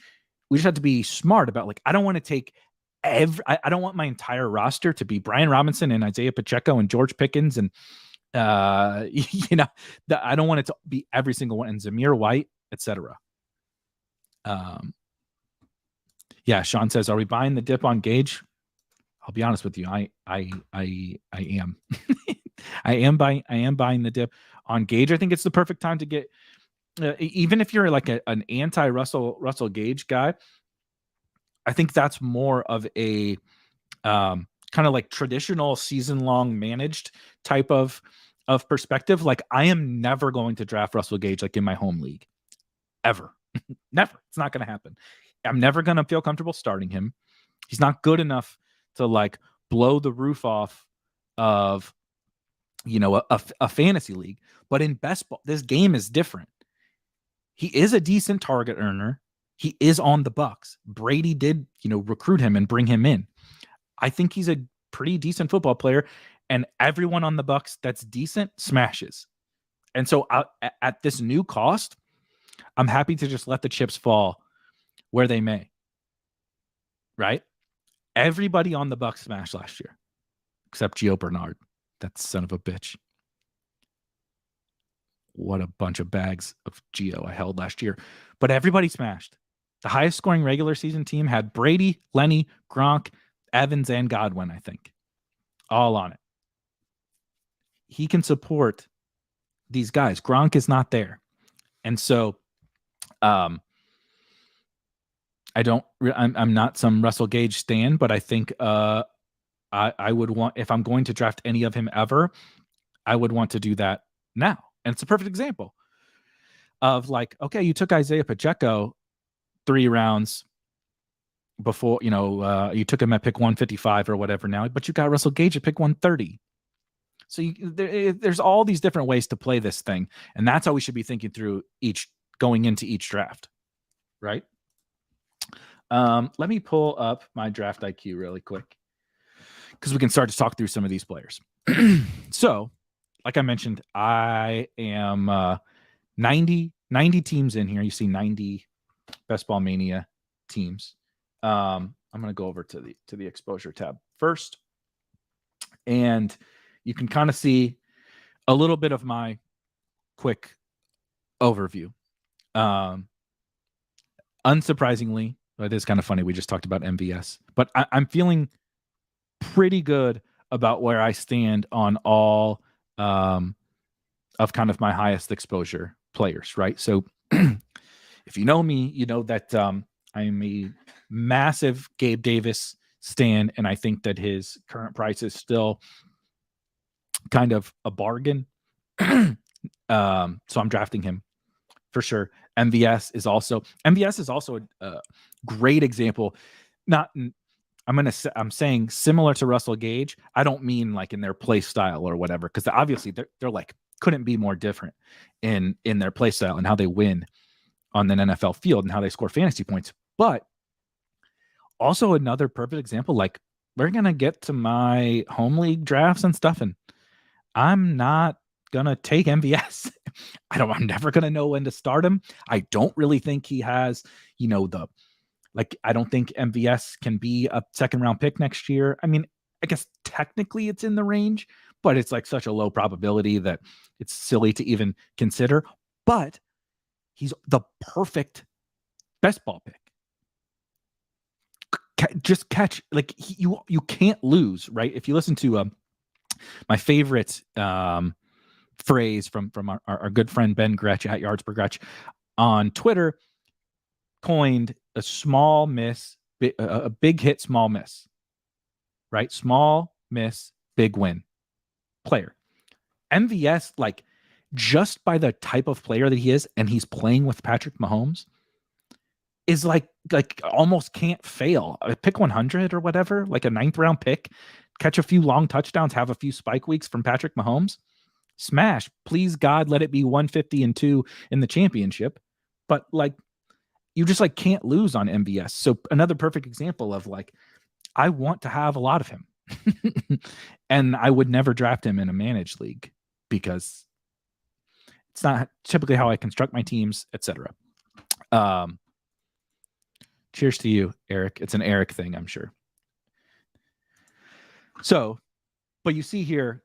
Speaker 1: We just have to be smart about, like, I don't want to take I don't want my entire roster to be Brian Robinson and Isaiah Pacheco and George Pickens and I don't want it to be every single one, and Zamir White, etc. Yeah, Sean says, are we buying the dip on Gage? I'll be honest with you, I am. I am buying the dip on Gage. I think it's the perfect time to get, even if you're like an anti Russell Gage guy. I think that's more of a kind of like traditional season long managed type of perspective. Like I am never going to draft Russell Gage like in my home league, ever. Never. It's not going to happen. I'm never going to feel comfortable starting him. He's not good enough to like blow the roof off of, a fantasy league. But in best ball, this game is different. He is a decent target earner. He is on the Bucks. Brady did, recruit him and bring him in. I think he's a pretty decent football player, and everyone on the Bucks that's decent smashes. And so at this new cost, I'm happy to just let the chips fall where they may. Right? Everybody on the Bucks smashed last year, except Gio Bernard. That son of a bitch. What a bunch of bags of Gio I held last year. But everybody smashed. The highest scoring regular season team had Brady, Lenny, Gronk, Evans, and Godwin, I think. All on it. He can support these guys. Gronk is not there. And so I'm not some Russell Gage stan, but I think I would want, if I'm going to draft any of him ever, I would want to do that now. And it's a perfect example of like, okay, you took Isaiah Pacheco 3 rounds before, you took him at pick 155 or whatever now, but you got Russell Gage at pick 130. So there's all these different ways to play this thing. And that's how we should be thinking through going into each draft. Right? Let me pull up my DraftIQ really quick, because we can start to talk through some of these players. So, like I mentioned, I am 90 teams in here. You see 90 Best Ball Mania teams. I'm going to go over to the exposure tab first, and you can kind of see a little bit of my quick overview. Unsurprisingly, it is kind of funny. We just talked about MVS, but I'm feeling pretty good about where I stand on all of kind of my highest exposure players, right? So if you know me, you know that I'm a massive Gabe Davis stan, and I think that his current price is still kind of a bargain. So I'm drafting him for sure. MVS is also a great example. Not I'm saying similar to Russell Gage. I don't mean like in their play style or whatever, because obviously they're like couldn't be more different in their play style and how they win on an NFL field and how they score fantasy points. But also another perfect example, like we're gonna get to my home league drafts and stuff, and I'm not gonna take MVS. I'm never gonna know when to start him. I don't really think he has, I don't think MVS can be a second round pick next year. I mean, I guess technically it's in the range, but it's like such a low probability that it's silly to even consider. But he's the perfect best ball pick. Just catch, like you can't lose, right? If you listen to my favorite phrase from our good friend Ben Gretch at Yards Per Gretch on Twitter, coined a small miss, a big hit, small miss, right? Small miss, big win player. MVS, like just by the type of player that he is, and he's playing with Patrick Mahomes, is like almost can't fail. Pick 100 or whatever, like a 9th round pick, catch a few long touchdowns, have a few spike weeks from Patrick Mahomes, smash. Please God, let it be 150-2 in the championship. But like, you just like can't lose on MVS. So another perfect example of like, I want to have a lot of him. And I would never draft him in a managed league because it's not typically how I construct my teams, etc. Cheers to you, Erik. It's an Erik thing, I'm sure. So, but you see here,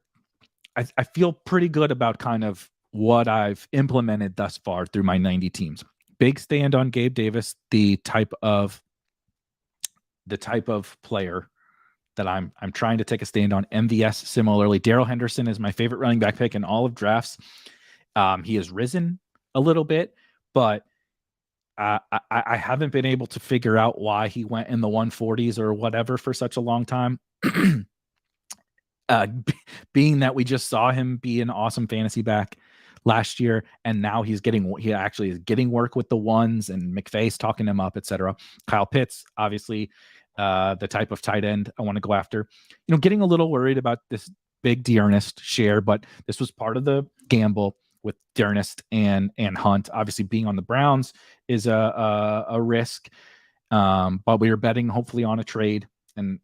Speaker 1: I feel pretty good about kind of what I've implemented thus far through my 90 teams. Big stand on Gabe Davis, the type of player that I'm trying to take a stand on. MVS similarly. Darrell Henderson is my favorite running back pick in all of drafts. He has risen a little bit, but I haven't been able to figure out why he went in the 140s or whatever for such a long time. Being that we just saw him be an awesome fantasy back last year, and now he actually is getting work with the ones, and McVay's talking him up, etc. Kyle Pitts, obviously, the type of tight end I want to go after. Getting a little worried about this big D'Ernest share, but this was part of the gamble with D'Ernest and Hunt. Obviously, being on the Browns is a risk, but we are betting hopefully on a trade, and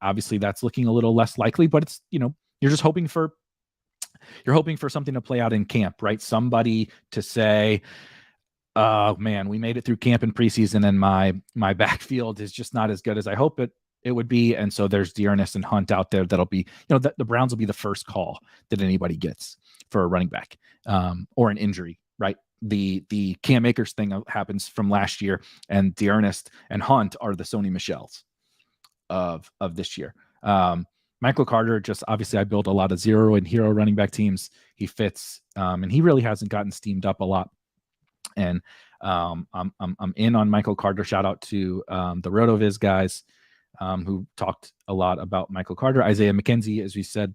Speaker 1: obviously that's looking a little less likely. But it's you're just hoping for something to play out in camp, right? Somebody to say, "Oh man, we made it through camp and preseason, and my backfield is just not as good as I hope it would be." And so there's D'Ernest and Hunt out there that'll be, the Browns will be the first call that anybody gets for a running back or an injury, right? The Cam Akers thing happens from last year, and D'Ernest and Hunt are the Sony Michels of this year. Michael Carter, just obviously I build a lot of zero and hero running back teams. He fits, and he really hasn't gotten steamed up a lot. And I'm in on Michael Carter. Shout out to the RotoViz guys who talked a lot about Michael Carter. Isaiah McKenzie, as we said,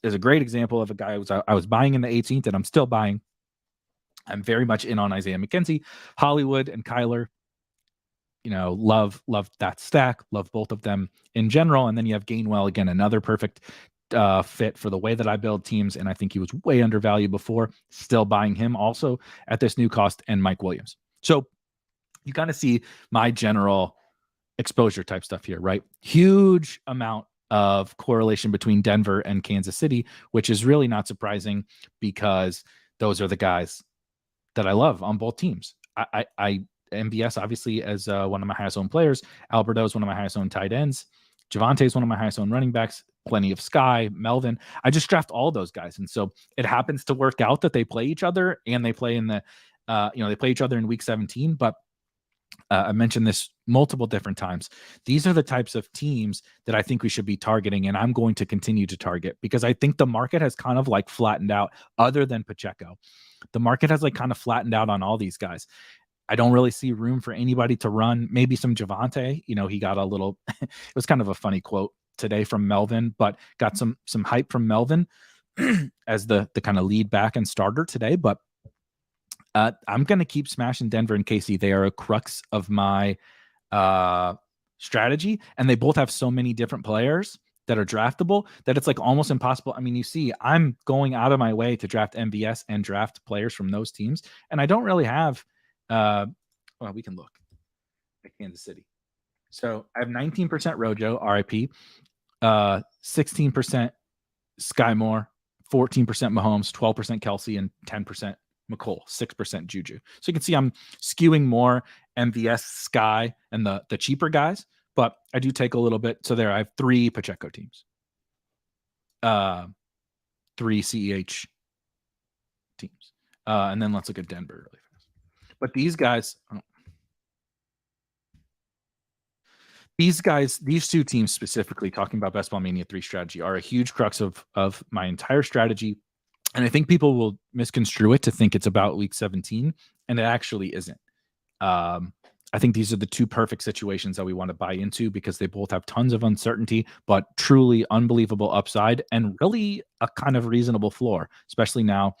Speaker 1: is a great example of a guy I was buying in the 18th, and I'm still buying. I'm very much in on Isaiah McKenzie. Hollywood and Kyler, love that stack, love both of them in general. And then you have Gainwell, again, another perfect fit for the way that I build teams. And I think he was way undervalued before, still buying him also at this new cost, and Mike Williams. So you kind of see my general exposure type stuff here, right? Huge amount of correlation between Denver and Kansas City, which is really not surprising because those are the guys that I love on both teams. I MVS obviously as one of my highest owned players. Alberto is one of my highest owned tight ends. Javonte is one of my highest owned running backs. Plenty of Skyy, Melvin. I just draft all those guys, and so it happens to work out that they play each other and they play in the They play each other in week 17, but I mentioned this multiple different times. These are the types of teams that I think we should be targeting, and I'm going to continue to target because I think the market has kind of like flattened out, other than Pacheco. The market has like kind of flattened out on all these guys. I don't really see room for anybody to run. Maybe some Javonte. He got a little. It was kind of a funny quote today from Melvin, but got some hype from Melvin as the kind of lead back and starter today. But I'm going to keep smashing Denver and KC. They are a crux of my strategy, and they both have so many different players that are draftable that it's like almost impossible. I mean, you see, I'm going out of my way to draft MVS and draft players from those teams, and I don't really have. Well, we can look at Kansas City. So I have 19% Rojo, RIP, 16% Skyy Moore, 14% Mahomes, 12% Kelsey, and 10% McColl, 6% Juju. So you can see I'm skewing more MVS, Skyy, and the cheaper guys, but I do take a little bit. So there, I have 3 Pacheco teams, 3 CEH teams, and then let's look at Denver really fast. But these guys, these 2 teams specifically, talking about Best Ball Mania 3 strategy, are a huge crux of my entire strategy. And I think people will misconstrue it to think it's about week 17, and it actually isn't. I think these are the 2 perfect situations that we want to buy into because they both have tons of uncertainty, but truly unbelievable upside and really a kind of reasonable floor, especially now.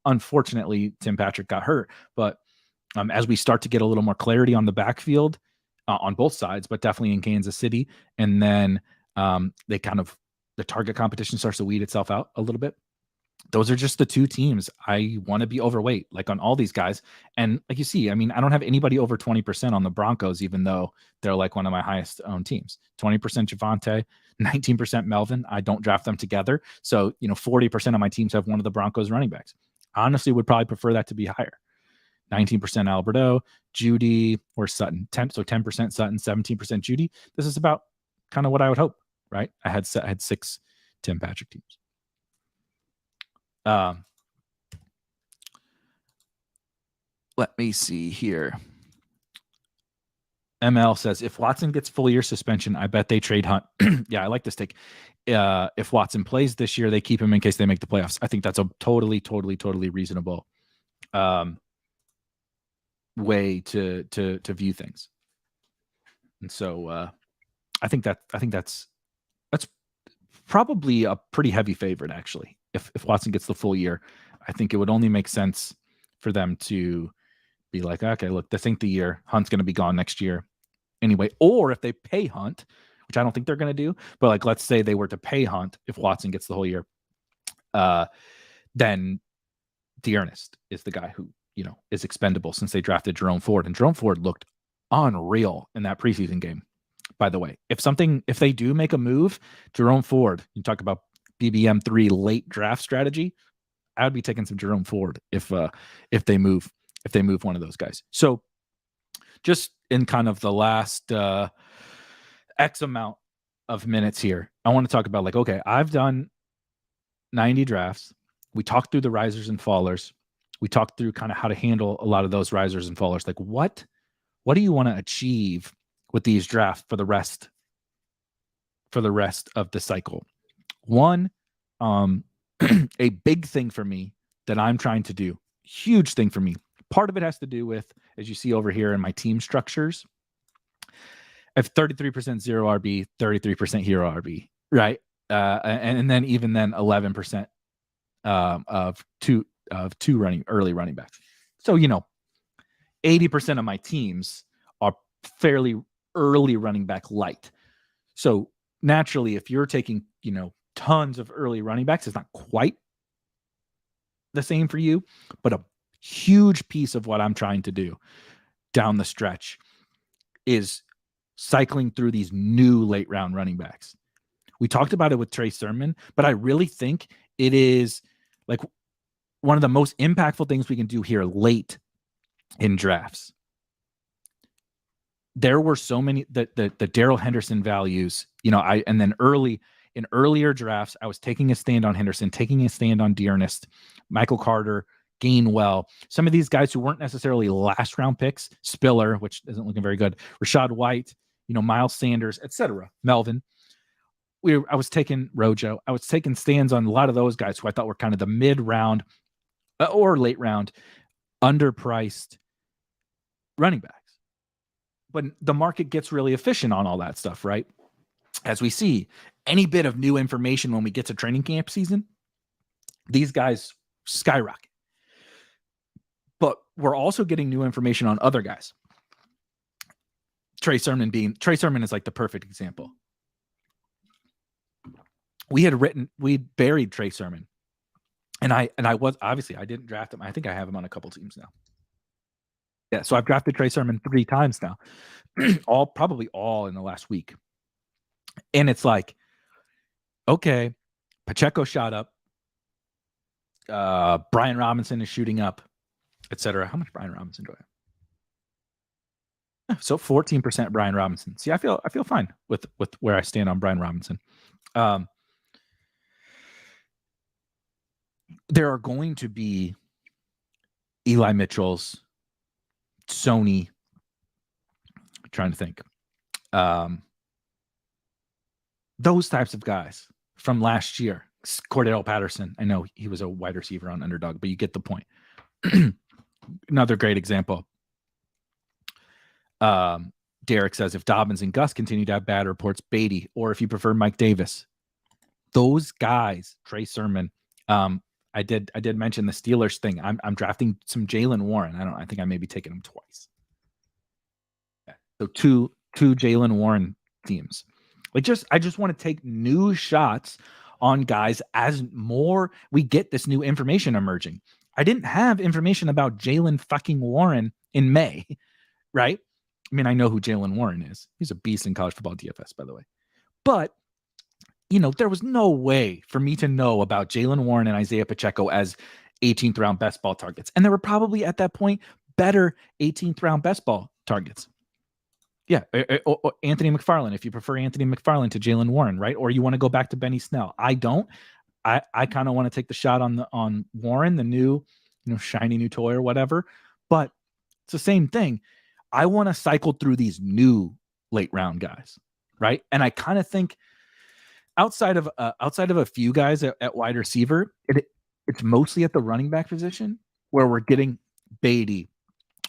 Speaker 1: Unfortunately, Tim Patrick got hurt, but as we start to get a little more clarity on the backfield on both sides, but definitely in Kansas City, and then the target competition starts to weed itself out a little bit. Those are just the 2 teams I want to be overweight, like on all these guys. And like you see, I mean, I don't have anybody over 20% on the Broncos, even though they're like one of my highest owned teams. 20% Javonte, 19% Melvin. I don't draft them together. So, 40% of my teams have one of the Broncos running backs. I honestly would probably prefer that to be higher. 19% Alberto, Judy, or Sutton. 10% Sutton, 17% Judy. This is about kind of what I would hope, right? I had 6 Tim Patrick teams. Let me see here. ML says, if Watson gets full year suspension, I bet they trade Hunt. Yeah, I like this take. If Watson plays this year, they keep him in case they make the playoffs. I think that's a totally reasonable way to view things. And so I think that's probably a pretty heavy favorite, actually. If Watson gets the full year, I think it would only make sense for them to be like, okay, look, this ain't the year. Hunt's going to be gone next year anyway. Or if they pay Hunt, which I don't think they're going to do, but like, let's say they were to pay Hunt if Watson gets the whole year, then Dearness is the guy who, is expendable since they drafted Jerome Ford. And Jerome Ford looked unreal in that preseason game, by the way. If they do make a move, Jerome Ford, you talk about BBM3 late draft strategy, I would be taking some Jerome Ford if they move one of those guys. So just in kind of the last X amount of minutes here, I want to talk about okay, I've done 90 drafts. We talked through the risers and fallers. We talked through kind of how to handle a lot of those risers and fallers. Like what do you want to achieve with these drafts for the rest of the cycle? One, a big thing for me that I'm trying to do, huge thing for me. Part of it has to do with, as you see over here in my team structures, I have 33% zero RB, 33% hero RB, right? And then even then 11% of two early running backs. So 80% of my teams are fairly early running back light. So naturally, if you're taking tons of early running backs, it's not quite the same for you, but a huge piece of what I'm trying to do down the stretch is cycling through these new late round running backs. We talked about it with Trey Sermon, but I really think it is like one of the most impactful things we can do here late in drafts. There were so many the Darrell Henderson values, and then in earlier drafts, I was taking a stand on Henderson, taking a stand on Dearness, Michael Carter, Gainwell, some of these guys who weren't necessarily last round picks, Spiller, which isn't looking very good, Rashad White, Miles Sanders, etc., Melvin. I was taking Rojo. I was taking stands on a lot of those guys who I thought were kind of the mid-round or late round, underpriced running backs. But the market gets really efficient on all that stuff, right? As we see, any bit of new information when we get to training camp season, these guys skyrocket. But we're also getting new information on other guys. Trey Sermon is like the perfect example. We buried Trey Sermon. And I didn't draft him. I think I have him on a couple teams now. Yeah, so I've drafted Trey Sermon 3 times now. Probably all in the last week. And it's like, okay, Pacheco shot up. Brian Robinson is shooting up, etc. How much Brian Robinson do I have? So 14% Brian Robinson. See, I feel fine with where I stand on Brian Robinson. There are going to be Eli Mitchell's, Sony. I'm trying to think. Those types of guys from last year. Cordell Patterson. I know he was a wide receiver on Underdog, but you get the point. Another great example. Derek says, if Dobbins and Gus continue to have bad reports, Beatty, or if you prefer Mike Davis. Those guys, Trey Sermon. I did mention the Steelers thing. I'm drafting some Jaylen Warren. I think I may be taking him twice. Yeah. So two Jaylen Warren teams. I just want to take new shots on guys as more we get this new information emerging. I didn't have information about Jaylen fucking Warren in May, right? I mean, I know who Jaylen Warren is. He's a beast in college football DFS, by the way. But there was no way for me to know about Jaylen Warren and Isaiah Pacheco as 18th round best ball targets. And there were probably at that point better 18th round best ball targets. Yeah. Or Anthony McFarland, if you prefer Anthony McFarland to Jaylen Warren, right? Or you want to go back to Benny Snell. I don't. I kind of want to take the shot on Warren, the new, shiny new toy or whatever. But it's the same thing. I want to cycle through these new late round guys, right? And I kind of think outside of a few guys at wide receiver, it's mostly at the running back position where we're getting Beatty,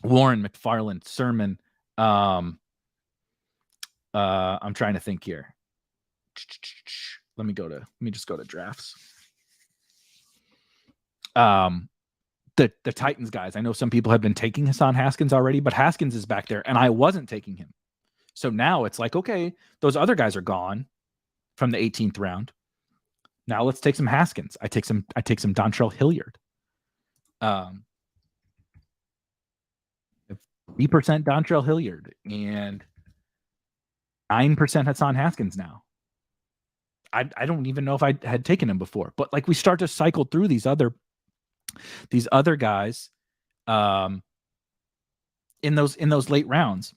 Speaker 1: Warren, McFarland, Sermon. I'm trying to think here. Let me just go to drafts. The Titans guys. I know some people have been taking Hassan Haskins already, but Haskins is back there and I wasn't taking him. So now it's like, okay, those other guys are gone from the 18th round. Now let's take some Haskins. I take some Dontrell Hilliard. 3% Dontrell Hilliard and 9% Hassan Haskins now. I don't even know if I had taken him before, but we start to cycle through these other guys in those late rounds.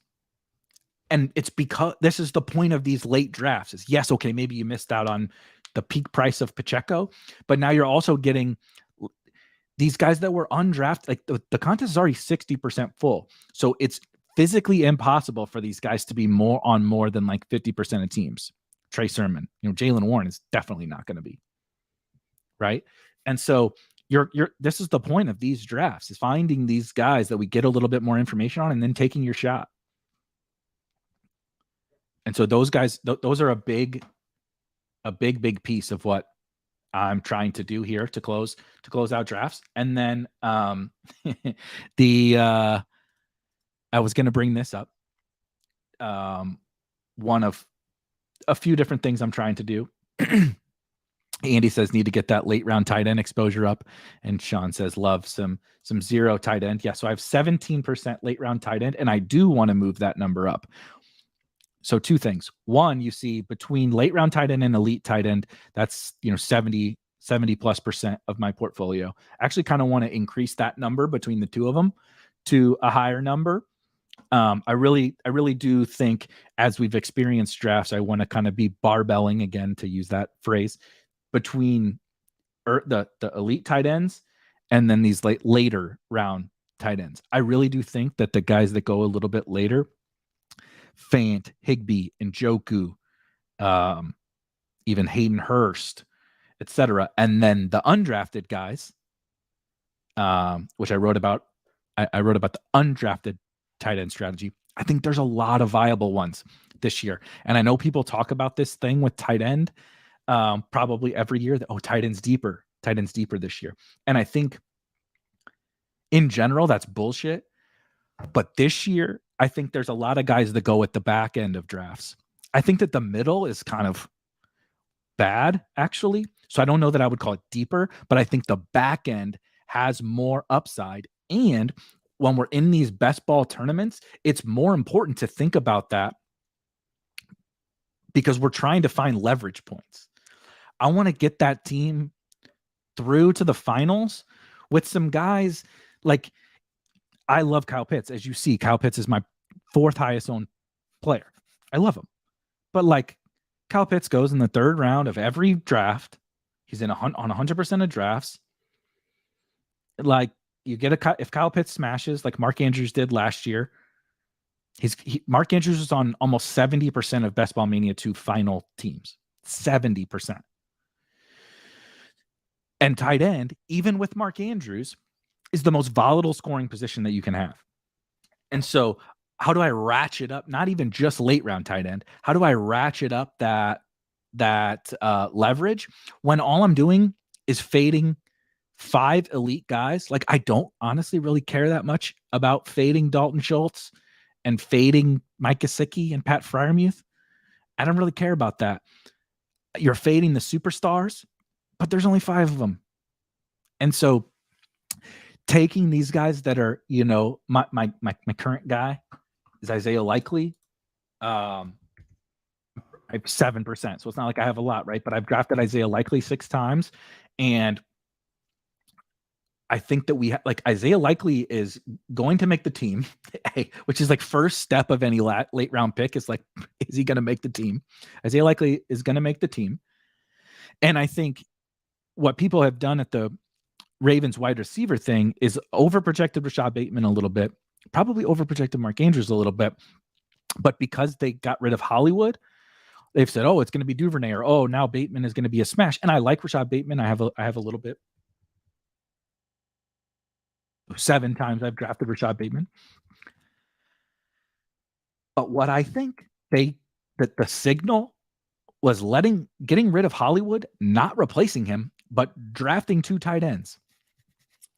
Speaker 1: And it's because this is the point of these late drafts is yes, okay, maybe you missed out on the peak price of Pacheco, but now you're also getting these guys that were undrafted. The contest is already 60% full. So it's physically impossible for these guys to be more than 50% of teams. Trey Sermon, Jaylen Warren is definitely not going to be. Right. And so this is the point of these drafts is finding these guys that we get a little bit more information on and then taking your shot. And so those guys, those are a big piece of what I'm trying to do here to close out drafts. And then I was going to bring this up. One of a few different things I'm trying to do. Andy says need to get that late round tight end exposure up. And Sean says love some zero tight end. Yeah. So I have 17% late round tight end and I do want to move that number up. So two things. One, you see between late round tight end and elite tight end, that's 70 plus % of my portfolio. I actually kind of want to increase that number between the two of them to a higher number. I really do think as we've experienced drafts, I want to kind of be barbelling again, to use that phrase, between the elite tight ends and then these later round tight ends. I really do think that the guys that go a little bit later, Fant, Higbee, Njoku, even Hayden Hurst, etc., and then the undrafted guys, which I wrote about. I wrote about the undrafted tight end strategy. I think there's a lot of viable ones this year, and I know people talk about this thing with tight end probably every year that tight ends deeper this year, and I think in general that's bullshit. But this year, I think there's a lot of guys that go at the back end of drafts. I think that the middle is kind of bad, actually. So I don't know that I would call it deeper, but I think the back end has more upside. And when we're in these best ball tournaments, it's more important to think about that because we're trying to find leverage points. I want to get that team through to the finals with some guys like, I love Kyle Pitts. As you see, Kyle Pitts is my 4th highest owned player. I love him. But like, Kyle Pitts goes in the 3rd round of every draft. He's on 100% of drafts. Like, you get if Kyle Pitts smashes like Mark Andrews did last year, Mark Andrews was on almost 70% of Best Ball Mania 2 final teams. 70%. And tight end, even with Mark Andrews, is the most volatile scoring position that you can have. And so how do I ratchet up, not even just late round tight end, how do I ratchet up that leverage when all I'm doing is fading 5 elite guys? Like, I don't honestly really care that much about fading Dalton Schultz and fading Mike Gesicki and Pat Freiermuth. I don't really care about that. You're fading the superstars, but there's only 5 of them. And so taking these guys that are, my current guy is Isaiah Likely. I have 7%, so it's not like I have a lot, right? But I've drafted Isaiah Likely 6 times, and I think that we like Isaiah Likely is going to make the team, which is like first step of any late round pick is like, is he going to make the team? Isaiah Likely is going to make the team, and I think what people have done at the Ravens wide receiver thing is overprojected Rashad Bateman a little bit, probably overprojected Mark Andrews a little bit, but because they got rid of Hollywood, they've said, it's going to be Duvernay, or now Bateman is going to be a smash. And I like Rashad Bateman. I have a little bit. 7 times I've drafted Rashad Bateman. But what I think that the signal was getting rid of Hollywood, not replacing him, but drafting 2 tight ends,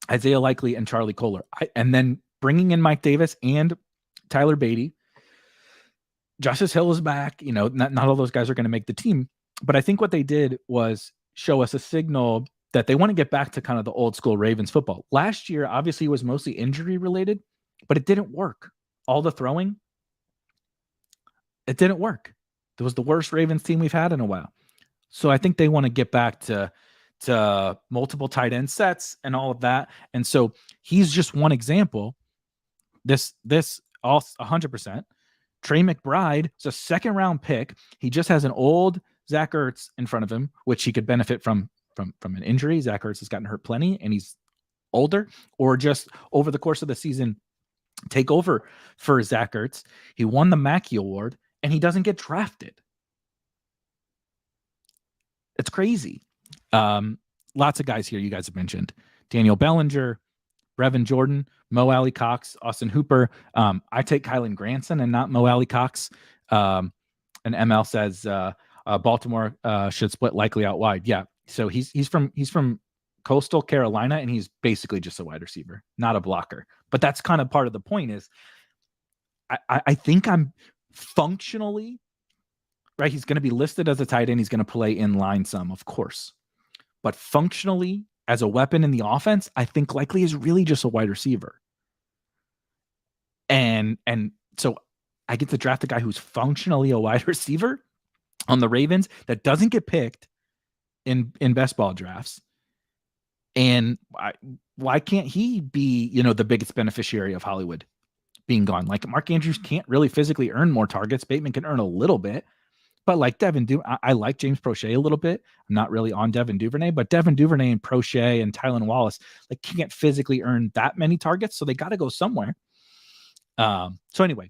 Speaker 1: Isaiah Likely and Charlie Kolar, and then bringing in Mike Davis and Tyler Beatty. Justice Hill is back. Not all those guys are going to make the team, but I think what they did was show us a signal that they want to get back to kind of the old school Ravens football. Last year, obviously, was mostly injury related, but it didn't work. All the throwing, it didn't work. It was the worst Ravens team we've had in a while. So I think they want to get back to multiple tight end sets and all of that. And so he's just one example. This all 100%. Trey McBride is a 2nd round pick. He just has an old Zach Ertz in front of him, which he could benefit from an injury. Zach Ertz has gotten hurt plenty and he's older, or just over the course of the season, take over for Zach Ertz. He won the Mackey Award and he doesn't get drafted. It's crazy. Lots of guys here you guys have mentioned. Daniel Bellinger, Brevin Jordan, Mo Alley Cox, Austin Hooper. I take Kylan Granson and not Mo Alley Cox. And ML says Baltimore should split Likely out wide. Yeah. So he's from Coastal Carolina, and he's basically just a wide receiver, not a blocker. But that's kind of part of the point is I think I'm functionally right. He's going to be listed as a tight end. He's going to play in line some, of course. But functionally, as a weapon in the offense, I think Likely is really just a wide receiver. And so I get to draft a guy who's functionally a wide receiver on the Ravens that doesn't get picked in best ball drafts. And why can't he be, the biggest beneficiary of Hollywood being gone? Like, Mark Andrews can't really physically earn more targets. Bateman can earn a little bit, But like I like James Prochet a little bit. I'm not really on Devin Duvernay, but Devin Duvernay and Prochet and Tylan Wallace like can't physically earn that many targets, so they got to go somewhere. So anyway,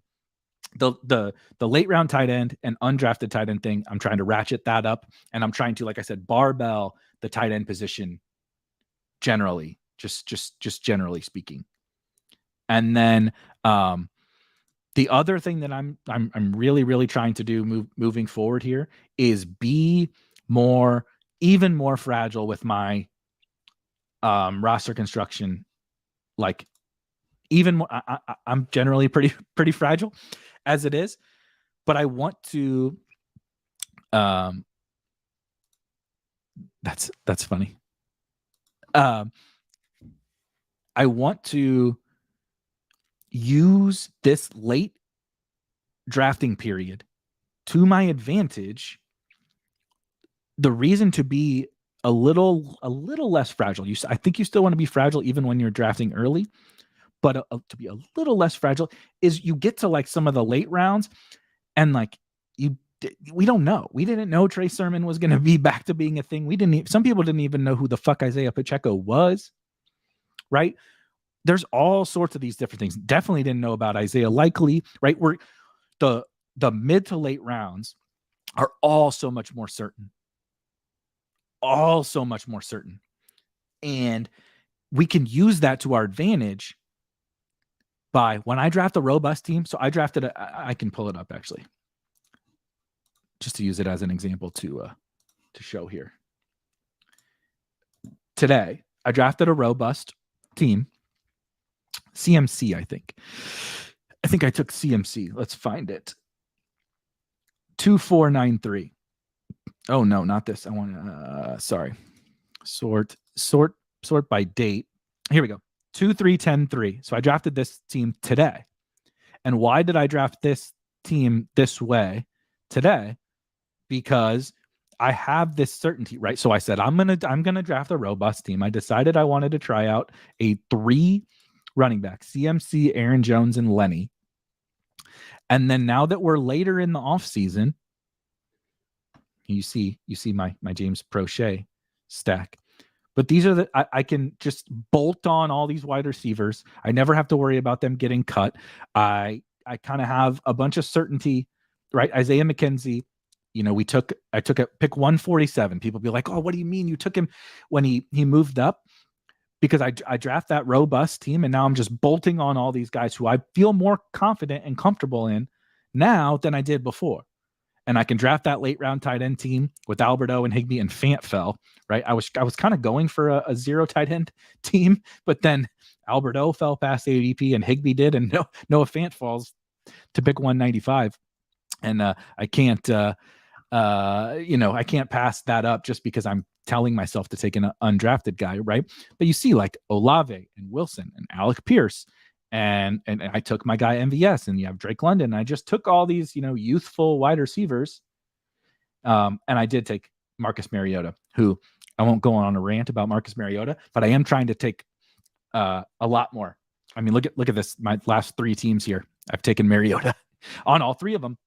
Speaker 1: the late round tight end and undrafted tight end thing, I'm trying to ratchet that up, and I'm trying to, like I said, barbell the tight end position generally, just generally speaking. And then the other thing that I'm really trying to do moving forward here is be even more fragile with my roster construction. Like even more, I'm generally pretty fragile as it is, but I want to. That's funny. I want to use this late drafting period to my advantage. The reason to be a little less fragile. I think you still want to be fragile even when you're drafting early, but to be a little less fragile is you get to like some of the late rounds, and like we don't know. We didn't know Trey Sermon was going to be back to being a thing. Some people didn't even know who the fuck Isaiah Pacheco was, right? There's all sorts of these different things. Definitely didn't know about Isaiah Likely, right? We're the mid to late rounds are all so much more certain. And we can use that to our advantage by when I draft a robust team. So I drafted I can pull it up actually, just to use it as an example to show here. Today, I drafted a robust team. CMC, I think I took CMC. Let's find it. 2493. Oh no, not this. I want sorry. Sort by date. Here we go. 2310-3. So I drafted this team today. And why did I draft this team this way today? Because I have this certainty, right? So I said I'm gonna draft a robust team. I decided I wanted to try out a 3 running back, CMC, Aaron Jones, and Lenny. And then now that we're later in the offseason, you see my James Prochet stack. But these are I can just bolt on all these wide receivers. I never have to worry about them getting cut. I kind of have a bunch of certainty, right? Isaiah McKenzie, I took a pick 147. People be like, oh, what do you mean you took him when he moved up? Because I draft that robust team, and now I'm just bolting on all these guys who I feel more confident and comfortable in now than I did before. And I can draft that late round tight end team with Alberto and Higbee, and Fant fell, right? I was kind of going for a 0 tight end team, but then Alberto fell past ADP and Higbee did, and Noah Fant falls to pick 195. And I can't I can't pass that up just because I'm telling myself to take an undrafted guy, right? But you see like Olave and Wilson and Alec Pierce, and I took my guy MVS, and you have Drake London. I just took all these, youthful wide receivers. And I did take Marcus Mariota, who I won't go on a rant about Marcus Mariota, but I am trying to take a lot more. I mean, look at this. My last 3 teams here, I've taken Mariota on all 3 of them,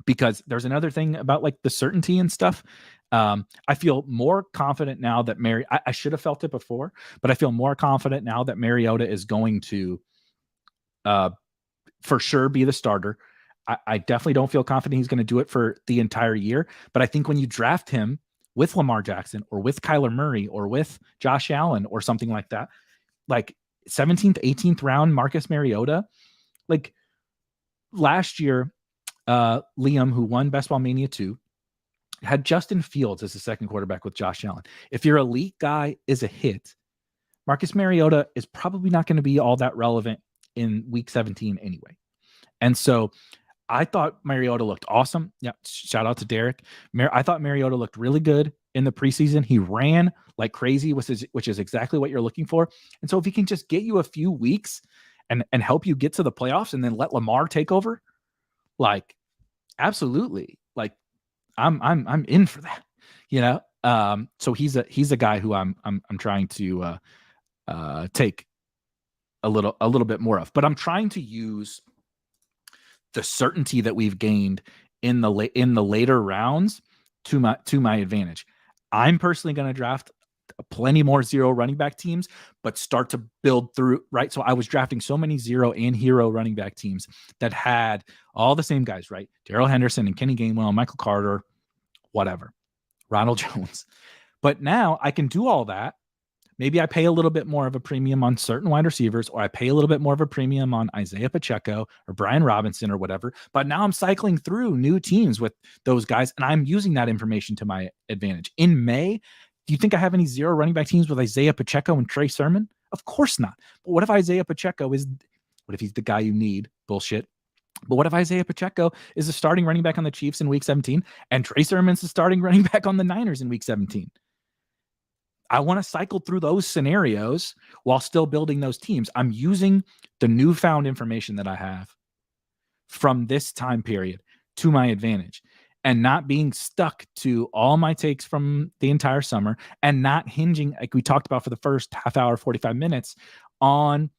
Speaker 1: because there's another thing about like the certainty and stuff. I feel more confident now that I should have felt it before, but I feel more confident now that Mariota is going to for sure be the starter. I definitely don't feel confident he's going to do it for the entire year, but I think when you draft him with Lamar Jackson or with Kyler Murray or with Josh Allen or something like that, like 17th, 18th round Marcus Mariota, like last year, Liam, who won Best Ball Mania 2, had Justin Fields as the second quarterback with Josh Allen. If your elite guy is a hit, Marcus Mariota is probably not going to be all that relevant in week 17 anyway. And so I thought Mariota looked awesome. Yeah, shout out to Derek. I thought Mariota looked really good in the preseason. He ran like crazy, which is exactly what you're looking for. And so if he can just get you a few weeks and help you get to the playoffs and then let Lamar take over, like absolutely, like I'm in for that, so he's a guy who I'm trying to take a little bit more of, but I'm trying to use the certainty that we've gained in the later rounds to my advantage. I'm personally going to draft plenty more 0 running back teams, but start to build through, right? So I was drafting so many 0 and hero running back teams that had all the same guys, right? Darrell Henderson and Kenny Gainwell, Michael Carter, whatever, Ronald Jones. But now I can do all that. Maybe I pay a little bit more of a premium on certain wide receivers, or I pay a little bit more of a premium on Isaiah Pacheco or Brian Robinson or whatever. But now I'm cycling through new teams with those guys, and I'm using that information to my advantage. In May, do you think I have any 0 running back teams with Isaiah Pacheco and Trey Sermon? Of course not. But what if Isaiah Pacheco what if he's the guy you need? Bullshit. But what if Isaiah Pacheco is the starting running back on the Chiefs in week 17 and Trey Sermon's the starting running back on the Niners in week 17? I want to cycle through those scenarios while still building those teams. I'm using the newfound information that I have from this time period to my advantage, and not being stuck to all my takes from the entire summer, and not hinging, like we talked about for the first half hour, 45 minutes, on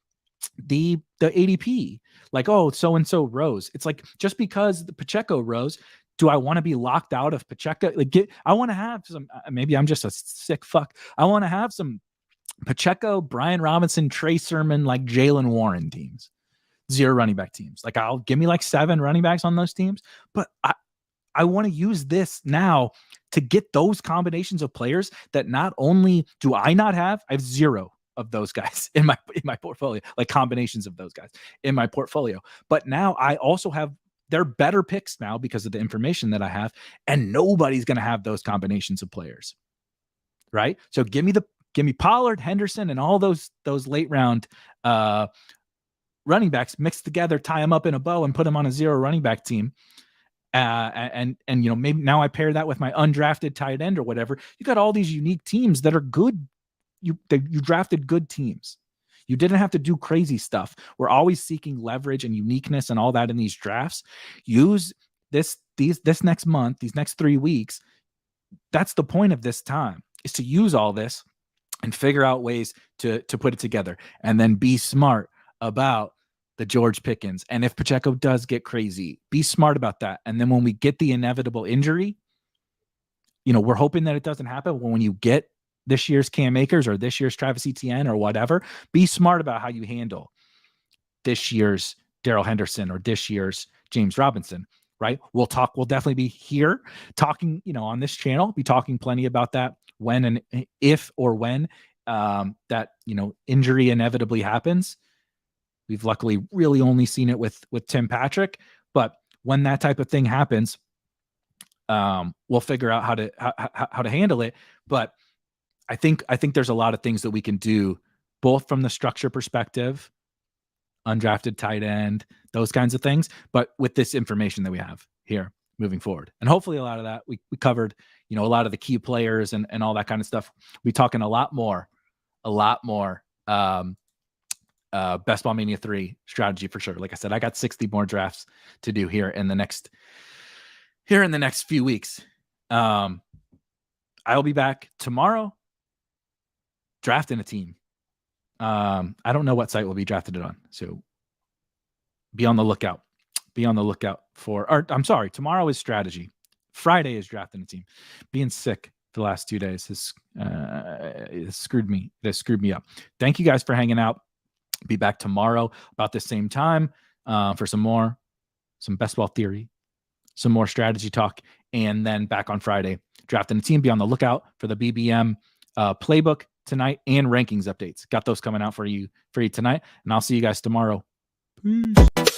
Speaker 1: the ADP. Like, oh, so-and-so rose. It's like, just because the Pacheco rose, do I want to be locked out of Pacheco? I want to have some, maybe I'm just a sick fuck. I want to have some Pacheco, Brian Robinson, Trey Sermon, like Jalen Warren teams, 0 running back teams. Like, I'll give me like 7 running backs on those teams, but I want to use this now to get those combinations of players that not only do I not have, I have 0 of those guys in my portfolio, like combinations of those guys in my portfolio. But now I also have, they're better picks now because of the information that I have, and nobody's going to have those combinations of players, right? So give me Pollard, Henderson, and all those late round running backs mixed together, tie them up in a bow, and put them on a 0 running back team. And maybe now I pair that with my undrafted tight end or whatever. You got all these unique teams that are good. You drafted good teams. You didn't have to do crazy stuff. We're always seeking leverage and uniqueness and all that in these drafts. Use this next month, these next 3 weeks. That's the point of this time, is to use all this and figure out ways to put it together, and then be smart about the George Pickens. And if Pacheco does get crazy, be smart about that. And then when we get the inevitable injury, we're hoping that it doesn't happen. But when you get this year's Cam Akers or this year's Travis Etienne or whatever, be smart about how you handle this year's Darrell Henderson or this year's James Robinson, right? We'll definitely be here talking, on this channel, be talking plenty about that when and if or when that, injury inevitably happens. We've luckily really only seen it with Tim Patrick, but when that type of thing happens, we'll figure out how to handle it. But I think there's a lot of things that we can do, both from the structure perspective, undrafted tight end, those kinds of things, but with this information that we have here moving forward. And hopefully a lot of that we covered, a lot of the key players and all that kind of stuff. We're talking a lot more Best Ball Mania 3 strategy for sure. Like I said, I got 60 more drafts to do here in the next few weeks. I'll be back tomorrow drafting a team. I don't know what site we'll be drafted it on, so be on the lookout. Tomorrow is strategy. Friday is drafting a team. Being sick the last 2 days has screwed me up. Thank you guys for hanging out. Be back tomorrow about the same time for some best ball theory, some more strategy talk, and then back on Friday drafting a team. Be on the lookout for the BBM playbook tonight and rankings updates. Got those coming out for you tonight, and I'll see you guys tomorrow. Peace.